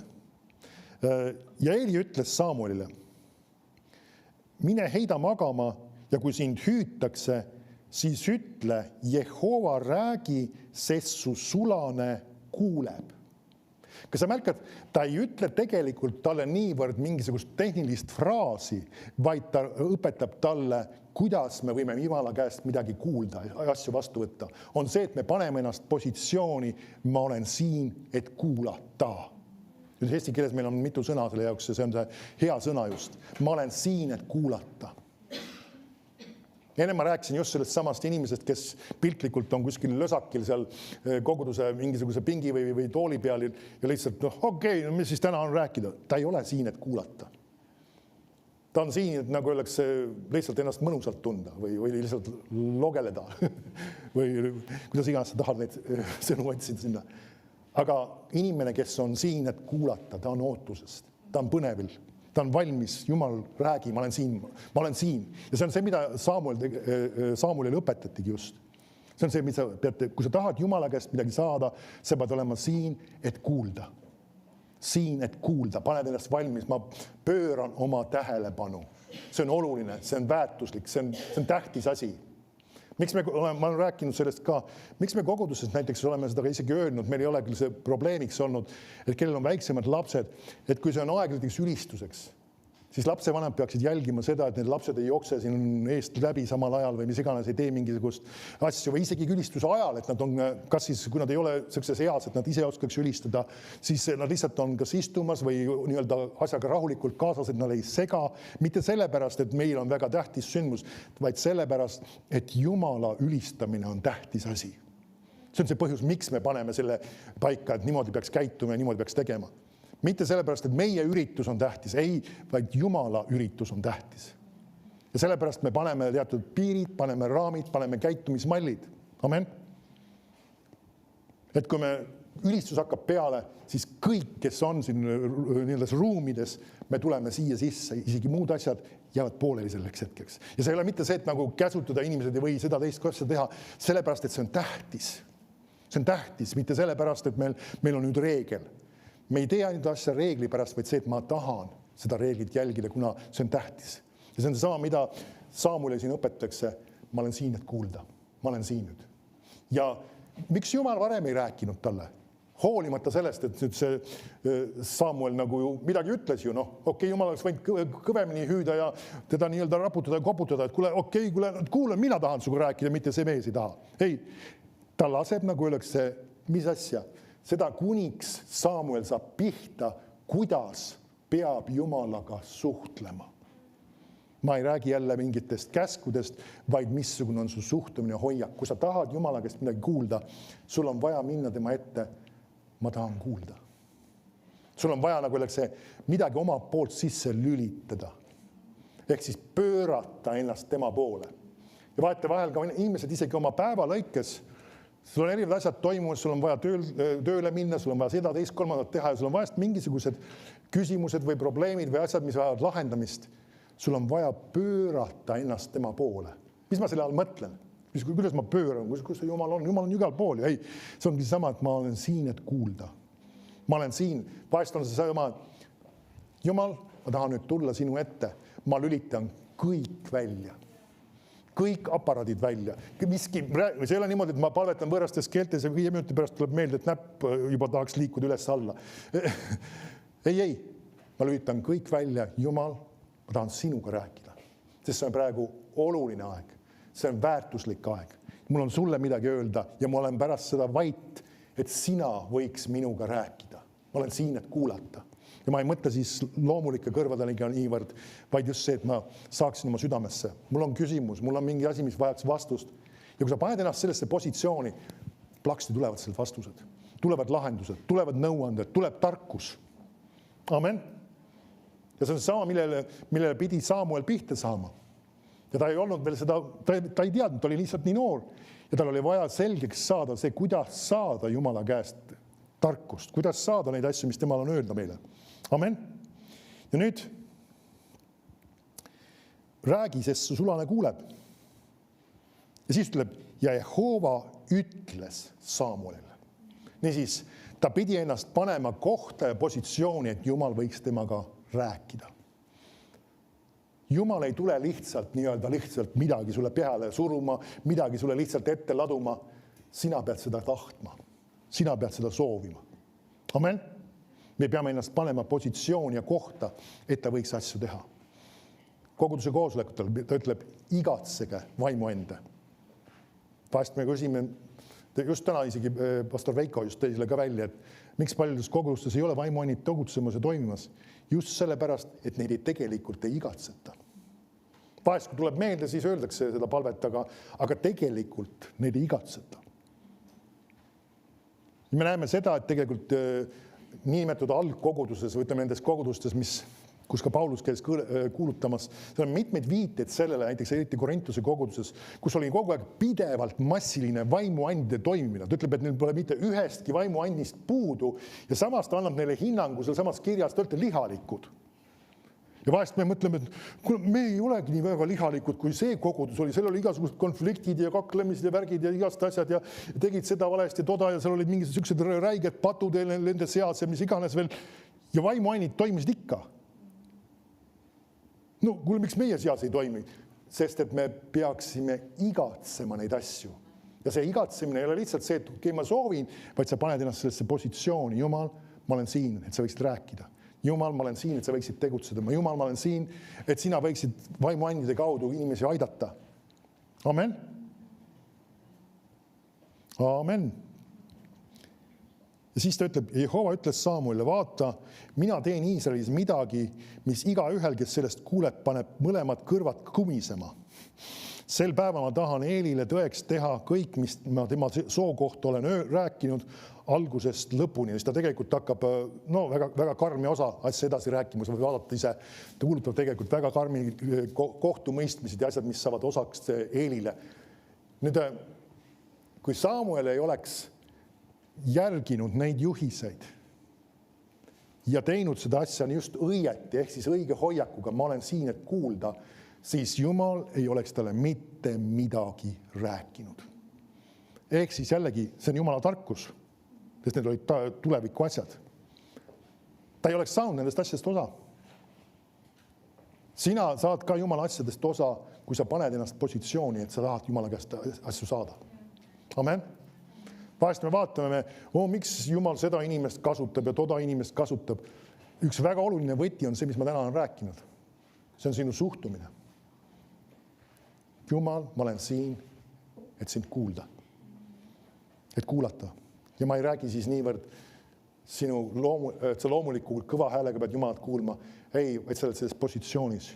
S1: Ja Eeli ütles Samuelile, mine heida magama ja kui sind hüütakse, siis ütle, Jehova räägi, sest su sulane kuuleb. Kas sa märkad, ta ei ütle tegelikult talle niivõrd mingisugust tehnilist fraasi, vaid ta õpetab talle, kuidas me võime Jumala käest midagi kuulda, asju vastu võtta. On see, et me paneme ennast positsiooni, ma olen siin, et kuulata. Nüüd eesti keeles meil on mitu sõna selle jaoks ja see on see hea sõna just. Ma olen siin, et kuulata. Enne ma rääkisin just sellest samast inimesest, kes piltlikult on kuskil lösakil seal koguduse mingisuguse pingi või tooli peal ja lihtsalt, okei, mis siis täna on rääkida? Ta ei ole siin, et kuulata. Ta on siin, et nagu öeldakse, lihtsalt ennast mõnusalt tunda või lihtsalt logeleda või kuidas iganes sa tahad neid sõnu otsida sinna. Aga inimene, kes on siin, et kuulata, ta on ootusest, ta on põnevil. Ta on valmis, Jumal räägi, ma olen siin. Ja see on see, mida Samuelile õpetatigi just. See on see, mida kui sa tahad Jumala käest midagi saada, sa pead olema siin, et kuulda. Siin, et kuulda. Paned ennast valmis, ma pööran oma tähelepanu. See on oluline, see on väärtuslik, see on tähtis asi. Miks ma olen rääkinud sellest ka, miks me koguduses näiteks oleme seda isegi öelnud, meil ei ole küll see probleemiks olnud, et kellel on väiksemad lapsed, et kui see on aeg näiteks ülistuseks, siis lapsevanemad peaksid jälgima seda, et need lapsed ei jookse siin eest läbi samal ajal või mis iganes ei tee mingisugust asju või isegi ülistuse ajal, et nad on, kas siis, kui nad ei ole sellises eas, et nad ise oskaks ülistada, siis nad lihtsalt on kas istumas või nii-öelda asjaga rahulikult kaasas, et nad ei sega, mitte sellepärast, et meil on väga tähtis sündmus, vaid sellepärast, et Jumala ülistamine on tähtis asi. See on see põhjus, miks me paneme selle paika, et niimoodi peaks käituma ja niimoodi peaks tegema. Mitte sellepärast, et meie üritus on tähtis, ei, vaid Jumala üritus on tähtis. Ja sellepärast me paneme teatud piirid, paneme raamid, paneme käitumismallid. Amen. Et kui me ülistus hakkab peale, siis kõik, kes on siin nendes ruumides, me tuleme siia sisse, isegi muud asjad jäävad pooleli selleks hetkeks. Ja see ei ole mitte see, et nagu käsutada inimesed või seda teist asja teha, sellepärast, et see on tähtis. See on tähtis, mitte sellepärast, et meil on nüüd reegel. Me ei tee ainult asja reegli pärast, vaid see, et ma tahan seda reeglit jälgida, kuna see on tähtis. Ja see on sama, mida Saamule siin õpetatakse. Ma olen siin, et kuulda. Ma olen siin nüüd. Ja miks Jumal varem ei rääkinud talle? Hoolimata sellest, et nüüd see Samuel nagu ju midagi ütles ju, okei, Jumal oleks võinud kõvemini hüüda ja teda nii-öelda raputada ja koputada, et kuule, mina tahan suga rääkida, mitte see mees ei taha. Ei, ta laseb nagu öeldakse, mis asja? Seda kuniks Samuel saab pihta, kuidas peab Jumalaga suhtlema. Ma ei räägi jälle mingitest käskudest, vaid missugune on su suhtumine hoiak. Kui sa tahad Jumala käest midagi kuulda, sul on vaja minna tema ette, ma tahan kuulda. Sul on vaja nagu midagi oma poolt sisse lülitada. Ehk siis pöörata ennast tema poole. Ja vaata vahel ka inimesed isegi oma päeva lõikes, sul on erinevad asjad toimumas, sul on vaja tööle minna, sul on vaja seda, teist, kolmandat teha ja sul on vaja mingisugused küsimused või probleemid või asjad, mis vajavad lahendamist. Sul on vaja pöörata ennast tema poole. Mis ma selle all mõtlen? Kuidas ma pööran? Kus see Jumal on? Jumal on igal pool. Ei, see ongi sama, et ma olen siin, et kuulda. Ma olen siin. Vahest on see sama, Jumal, ma tahan nüüd tulla sinu ette. Ma lülitan kõik välja. Kõik aparaadid välja. See ei ole niimoodi, et ma palvetan võõrastes keeltes ja 5 minuti pärast tuleb meelde, et näpp juba tahaks liikuda üles alla. Ei. Ma lülitan kõik välja. Jumal, ma tahan sinuga rääkida, sest see on praegu oluline aeg. See on väärtuslik aeg. Mul on sulle midagi öelda ja ma olen pärast seda vait, et sina võiks minuga rääkida. Ma olen siin, et kuulata. Ja ma ei mõtle siis loomulike kõrvadeliga niivõrd, vaid just see, et ma saaksin oma südamesse. Mul on küsimus, mul on mingi asi, mis vajaks vastust. Ja kui sa paned ennast sellesse positsiooni, plaksti tulevad selle vastused. Tulevad lahendused, tulevad nõuanded, tuleb tarkus. Amen. Ja see on sama, millele pidi Samuel pihta saama. Ja ta ei olnud veel seda, ta ei teadnud, ta oli lihtsalt nii noor. Ja tal oli vaja selgeks saada see, kuidas saada Jumala käest tarkust, kuidas saada neid asju, mis temal on öelda meile. Amen. Ja nüüd räägi, sest su sulane kuuleb. Ja siis ütleb, ja Jehova ütles Samuelile. Niisiis, ta pidi ennast panema kohta ja positsiooni, et Jumal võiks temaga rääkida. Jumal ei tule lihtsalt midagi sulle peale suruma, midagi sulle lihtsalt ette laduma. Sina pead seda tahtma. Sina pead seda soovima. Amen. Me peame ennast panema positsiooni ja kohta, et ta võiks asju teha. Koguduse koosolekutel ta ütleb, igatsege vaimu ende. Vahest me küsime, just täna isegi pastor Veiko just tõi selle ka välja, et miks paljudes kogudustes ei ole vaimuannid tegutsemas ja toimimas. Just sellepärast, et neid tegelikult ei igatseta. Vahest, kui tuleb meelde, siis öeldakse seda palvet, aga tegelikult neid ei igatseta. Ja me näeme seda, et tegelikult niinimetatud algkoguduses või ütleme nendes kogudustes, kus ka Paulus käis kuulutamas, seal on mitmeid viiteid sellele, näiteks eriti Korintuse koguduses, kus oli kogu aeg pidevalt massiline vaimuandide toimimine. Ta ütleb, et neil pole mitte ühestki vaimuandist puudu ja samas ta annab neile hinnangu seal samas kirjas, te olete lihalikud. Ja vahest me mõtleme, et me ei olegi nii väga lihalikud, kui see kogudus oli. Seal oli igasugused konfliktid ja kaklemised ja värgid ja igast asjad ja tegid seda valesti ja toda ja seal olid mingisugused räiged patud nende seas ja mis iganes veel. Ja vaimuannid toimisid ikka. No, kuule, miks meie seas ei toimi? Sest, et me peaksime igatsema neid asju. Ja see igatsemine ei ole lihtsalt see, et okei, ma soovin, vaid sa paned ennast sellesse positsiooni. Jumal, ma olen siin, et sa võiksid rääkida. Jumal, ma olen siin, et sa võiksid tegutseda. Jumal, ma olen siin, et sina võiksid vaimuannide kaudu inimesi aidata. Amen. Amen. Ja siis ta ütleb, Jehova ütles Samuelile, vaata, mina teen Iisraelis midagi, mis igaühel, kes sellest kuuleb, paneb mõlemad kõrvad kumisema. Sel päeva ma tahan Eelile tõeks teha kõik, mis ma tema soo kohta olen rääkinud algusest lõpuni. Ja ta tegelikult hakkab väga, väga karmi osa asja edasi rääkimus või vaadata ise. Ta kuulutab tegelikult väga karmi kohtumõistmised ja asjad, mis saavad osaks Eelile. Nüüd, kui Samuel ei oleks järginud neid juhiseid ja teinud seda asja just õieti, ehk siis õige hoiakuga, ma olen siin, et kuulda, siis Jumal ei oleks talle mitte midagi rääkinud. Ehk siis jällegi, see on Jumala tarkus, sest need olid tuleviku asjad. Ta ei oleks saanud nendest asjadest osa. Sina saad ka Jumala asjadest osa, kui sa paned ennast positsiooni, et sa tahad Jumala käest asju saada. Amen. Vahest me vaatame, miks Jumal seda inimest kasutab ja toda inimest kasutab. Üks väga oluline võti on see, mis ma täna olen rääkinud. See on sinu suhtumine. Jumal, ma olen siin, et sind kuulda. Et kuulata. Ja ma ei räägi siis niivõrd sinu sa loomulikult kõva häälega pead Jumalat kuulma. Ei, vaid sa oled selles positsioonis.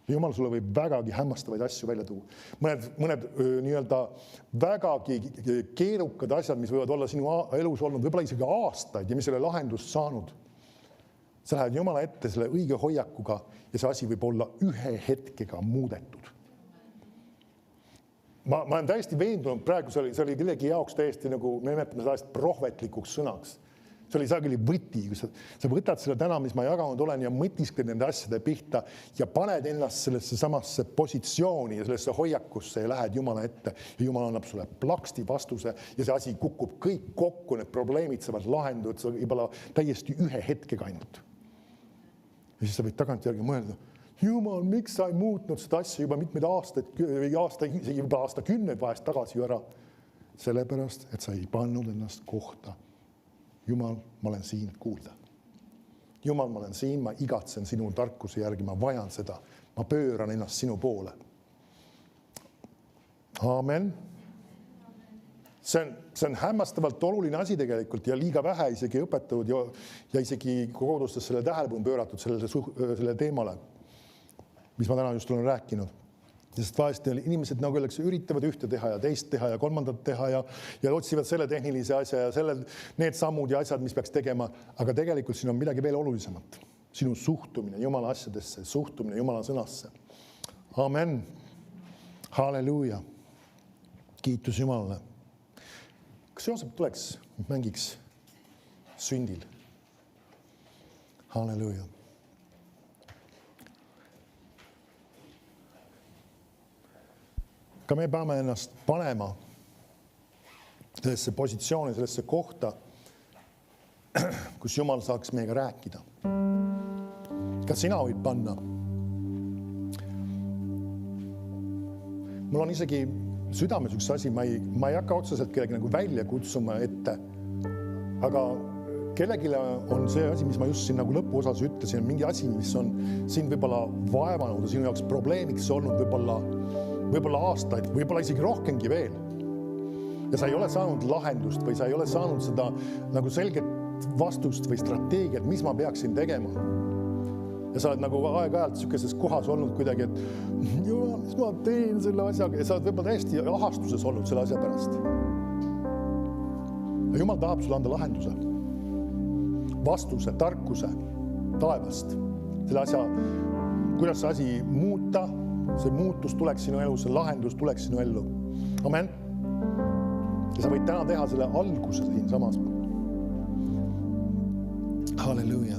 S1: Ja Jumal sulle võib vägagi hämmastavaid asju välja tuua. Mõned nii-öelda vägagi keerukad asjad, mis võivad olla sinu elus olnud, võib-olla isegi aastaid ja mis ei ole lahendust saanud. Sa lähed Jumala ette selle õige hoiakuga ja see asi võib olla ühe hetkega muudetud. Ma olen täiesti veendunud, praegu see oli kellegi jaoks täiesti nagu, me nimetame seda prohvetlikuks sõnaks. See oli sageli võti, kui sa võtad selle täna, mis ma jaganud olen ja mõtiskled nende asjade pihta ja paned ennast sellesse samasse positsiooni ja sellesse hoiakusse ja lähed Jumala ette ja Jumal annab sulle plaksti vastuse ja see asi kukub kõik kokku, need probleemid saavad lahendud, see võib-olla täiesti ühe hetkega ainult. Ja siis sa võid tagantjärgi mõelda, Jumal, miks sa ei muutnud seda asja juba mitmeid aastaid, isegi juba aastakümneid vahest tagasi ju ära? Sellepärast, et sa ei pannud ennast kohta. Jumal, ma olen siin kuulda. Jumal, ma olen siin, ma igatsen sinu tarkuse järgi, ma vajan seda. Ma pööran ennast sinu poole. Amen. See on hämmastavalt oluline asi tegelikult ja liiga vähe isegi õpetatud ja isegi kogudustes selle tähelepanu pööratud selle teemale, mis ma täna just olen rääkinud. Sest vahest inimesed nagu üritavad ühte teha ja teist teha ja kolmandat teha ja otsivad selle tehnilise asja ja need sammud ja asjad, mis peaks tegema, aga tegelikult siin on midagi veel olulisemat. Sinu suhtumine Jumala asjadesse, suhtumine Jumala sõnasse. Amen. Halleluuja. Kiitus Jumalale. Kas Joosep tuleks, mängiks sündil? Halleluuja. Ka me peame ennast panema sellesse positsiooni, sellesse kohta, kus Jumal saaks meiega rääkida. Ka sina võid panna. Mul on isegi südames üks asi, ma ei hakka otseselt kellegi nagu välja kutsuma ette, aga kellegile on see asi, mis ma just siin nagu lõpuosas ütlesin, mingi asi, mis on sind võib-olla vaevanud ja sinu jaoks probleemiks olnud võib-olla aastaid, võib-olla isegi rohkengi veel. Ja sa ei ole saanud lahendust või sa ei ole saanud seda nagu selget vastust või strateegiat, mis ma peaksin tegema. Ja sa oled nagu aeg-ajalt sellises kohas olnud kuidagi, et Jumal, mis ma teen selle asjaga ja sa oled võib-olla täiesti ahastuses olnud selle asja pärast. Ja Jumal tahab sulle anda lahenduse, vastuse, tarkuse taevast. Selle asja, kuidas see asi muuta, see muutus tuleks sinu ellu, see lahendus tuleks sinu ellu. Amen. Ja sa võid täna teha selle alguse siin samas. Halleluuja.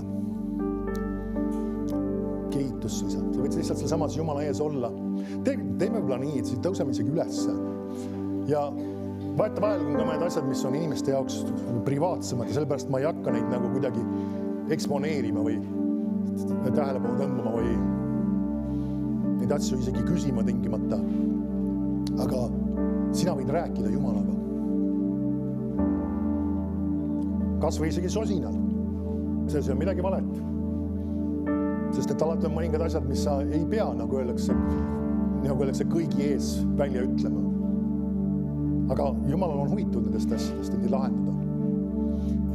S1: Kiitus isa. Sa võid lihtsalt selle samas Jumala ees olla. Teeme võib-olla nii, et siis tõuseme isegi ülesse. Ja vaata vahel on ka mõned asjad, mis on inimeste jaoks privaatsemad ja sellepärast ma ei hakka neid nagu kuidagi eksponeerima või tähelepanu tõmbama või neid asju isegi küsima tingimata. Aga sina võid rääkida Jumalaga. Kas või isegi sosinal. See on midagi valet. Sest et alati on mõningad asjad, mis sa ei pea, nagu öeldakse kõigi ees välja ütlema. Aga Jumalal on huvitud nendest asjadest, et neid lahendada.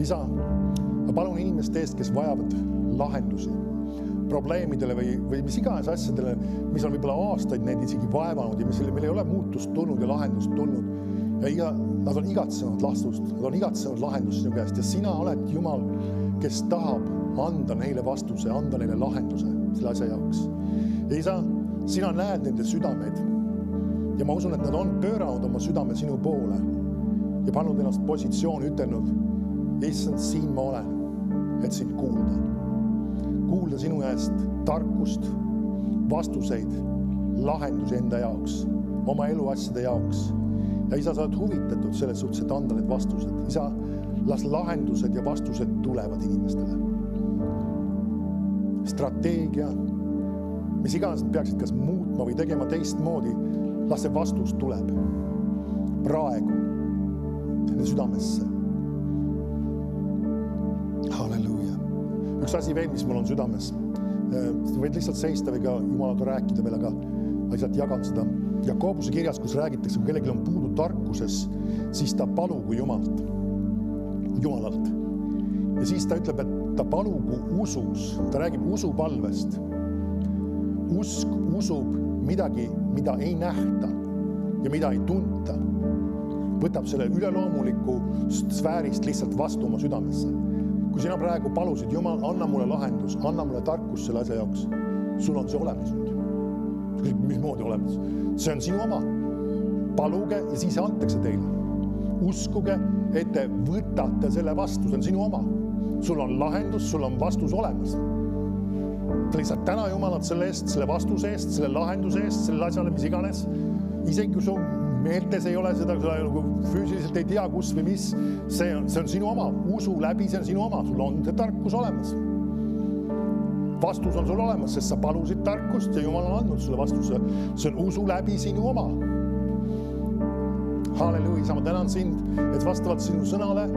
S1: Isa, ma palun inimeste eest, kes vajavad lahendusi probleemidele või mis iganes asjadele, mis on võib-olla aastaid neid isegi vaevanud ja meil ei ole muutust tulnud ja lahendust tulnud. Ja nad on igatsenud lastust, nad on igatsenud lahendust sinu käest ja sina oled Jumal, kes tahab anda neile vastuse, anda neile lahenduse selle asja jaoks. Ja isa, sina näed nende südamed ja ma usun, et nad on pööranud oma südame sinu poole ja pannud ennast positsiooni, ütelnud, issand, siin ma olen, et sind kuulda. Kuulda sinu käest tarkust, vastuseid, lahendusi enda jaoks, oma eluasjade jaoks. Ja isa, sa oled huvitatud selles suhtes, et anda need vastused. Isa, las lahendused ja vastused tulevad inimestele. Strateegia, mis iganes peaksid kas muutma või tegema teistmoodi, las see vastus tuleb praegu nende südamesse. Halleluuja. Üks asi veel, mis mul on südames. Võid lihtsalt seista või ka Jumalaga rääkida veel, aga lihtsalt jagan seda. Jakobuse kirjas, kus räägitakse, kui kellelgi on puudu tarkuses, siis ta palugu Jumalalt. Ja siis ta ütleb, et ta palugu usus. Ta räägib usupalvest. Usk usub midagi, mida ei nähta ja mida ei tunta. Võtab selle üleloomuliku sfäärist lihtsalt vastu oma südamesse. Kui sina praegu palusid, Jumal, anna mulle lahendus, anna mulle tarkus selle asja jaoks, sul on see olemas nüüd. Mismoodi olemas? See on sinu oma. Paluge ja siis antakse teile. Uskuge, et te võtate selle vastu, see on sinu oma. Sul on lahendus, sul on vastus olemas. Ta lihtsalt täna Jumalat selle eest, selle vastuse eest, selle lahenduse eest, selle asjale, mis iganes. Isegi kui su meeltes ei ole seda, füüsiliselt ei tea, kus või mis, see on sinu oma. Usu läbi, see on sinu oma. Sul on see tarkus olemas. Vastus on sul olemas, sest sa palusid tarkust ja Jumal on andnud sulle vastuse. See on usu läbi sinu oma. Halleluja, isa, ma tänan sind, et vastavalt sinu sõnale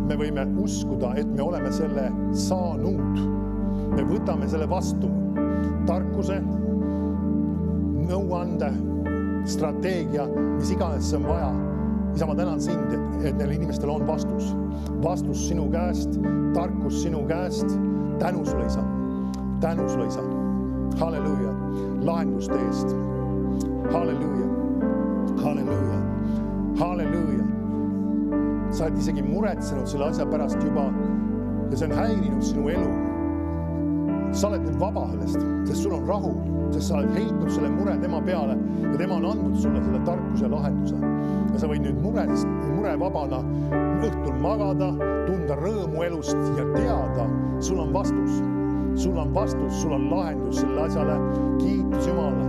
S1: me võime uskuda, et me oleme selle saanud. Me võtame selle vastu. Tarkuse, nõuande, strateegia, mis iganes see on vaja. Isa, ma tänan sind, et neil inimestel on vastus. Vastus sinu käest, tarkus sinu käest. Tänu sulle, isa. Tänu sulle, isa. Halleluja. Lahenduste eest. Halleluja. Halleluja. Halleluja. Sa oled isegi muretsenud selle asja pärast juba ja see on häirinud sinu elu. Sa oled nüüd vaba sellest, sest sul on rahu, sest sa oled heitnud selle mure tema peale ja tema on andnud sulle selle tarkuse lahenduse. Ja sa võid nüüd murevabana õhtul magada, tunda rõõmu elust ja teada, sul on vastus. Sul on vastus, sul on lahendus selle asjale. Kiitus Jumala.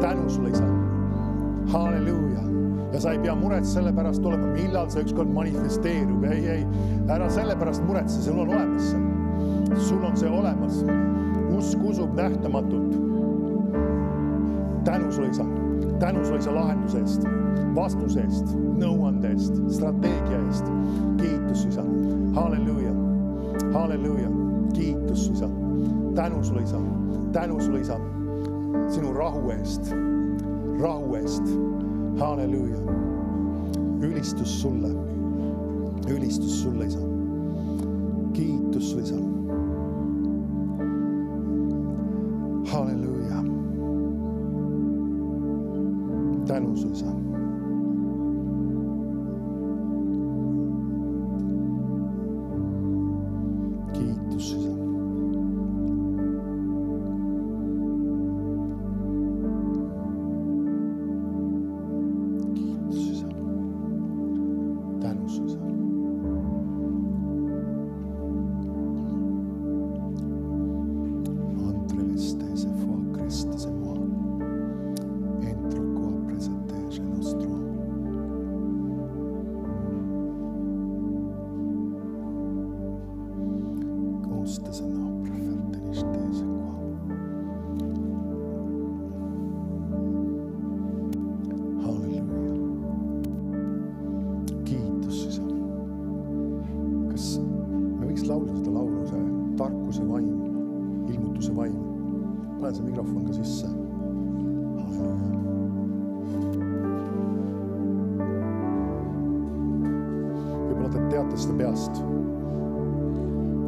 S1: Tänu sulle, isa. Halleluja. Ja sa ei pea murets selle pärast olema, millal sa ükskord manifesteerub. Ei, ära selle pärast muretse, sul on olemas see. Sul on see olemas. Usk usub nähtamatult. Tänu sulle, isa. Tänu sulle, isa, lahenduse eest, vastuse eest, nõuande eest, strateegia eest. Kiitus, isa. Halleluja. Halleluja. Kiitus, isa. Tänu sulle, isa. Tänu sulle, isa. Sinu rahu eest. Rahu eest. Halleluja. Ülistus sulle. Ülistus sulle, isa. Kiitus sulle, isa. Halleluja. Tänu sulle, isa. Kiitus, isa.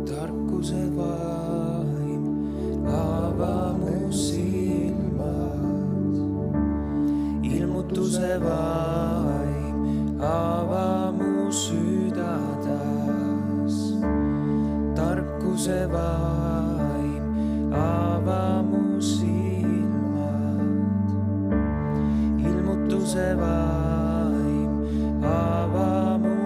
S2: Tarkuse vaim, ava mu silmad. Ilmutuse vaim, ava mu südadas. Tarkuse vaim, ava mu silmad. Ilmutuse vaim, ava mu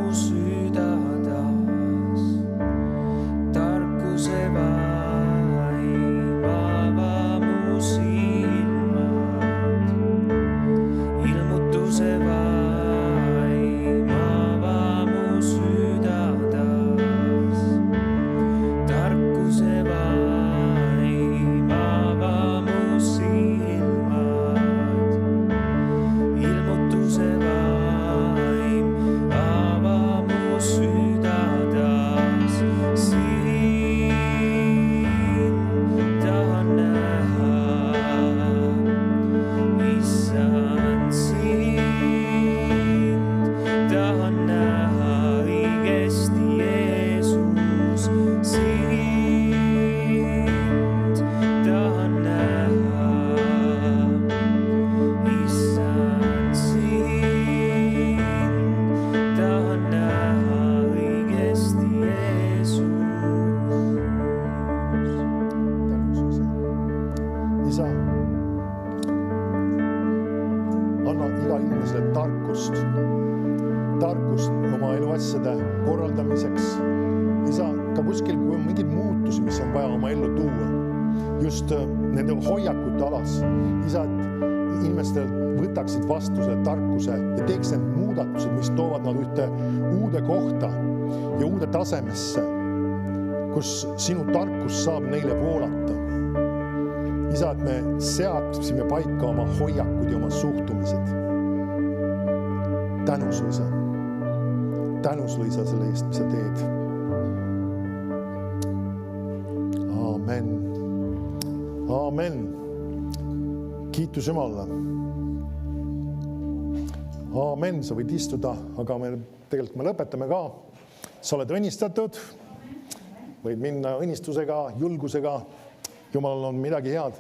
S1: kuskil kui on mingeid muutusi, mis on vaja oma ellu tuua, just nende hoiakute alas, isa, et inimestel võtaksid vastu selle tarkuse ja teeks need muudatused, mis toovad nad ühte uude kohta ja uude tasemesse, kus sinu tarkus saab neile voolata. Isa, et me seadsime paika oma hoiakud ja oma suhtumised. Tänu su, isa. Tänu su, isa, selle eest, mis sa teed. Amen. Amen. Kiitus Jumalale. Amen. Sa võid istuda, aga me lõpetame ka. Sa oled õnnistatud. Võid minna õnnistusega, julgusega. Jumalal on midagi head.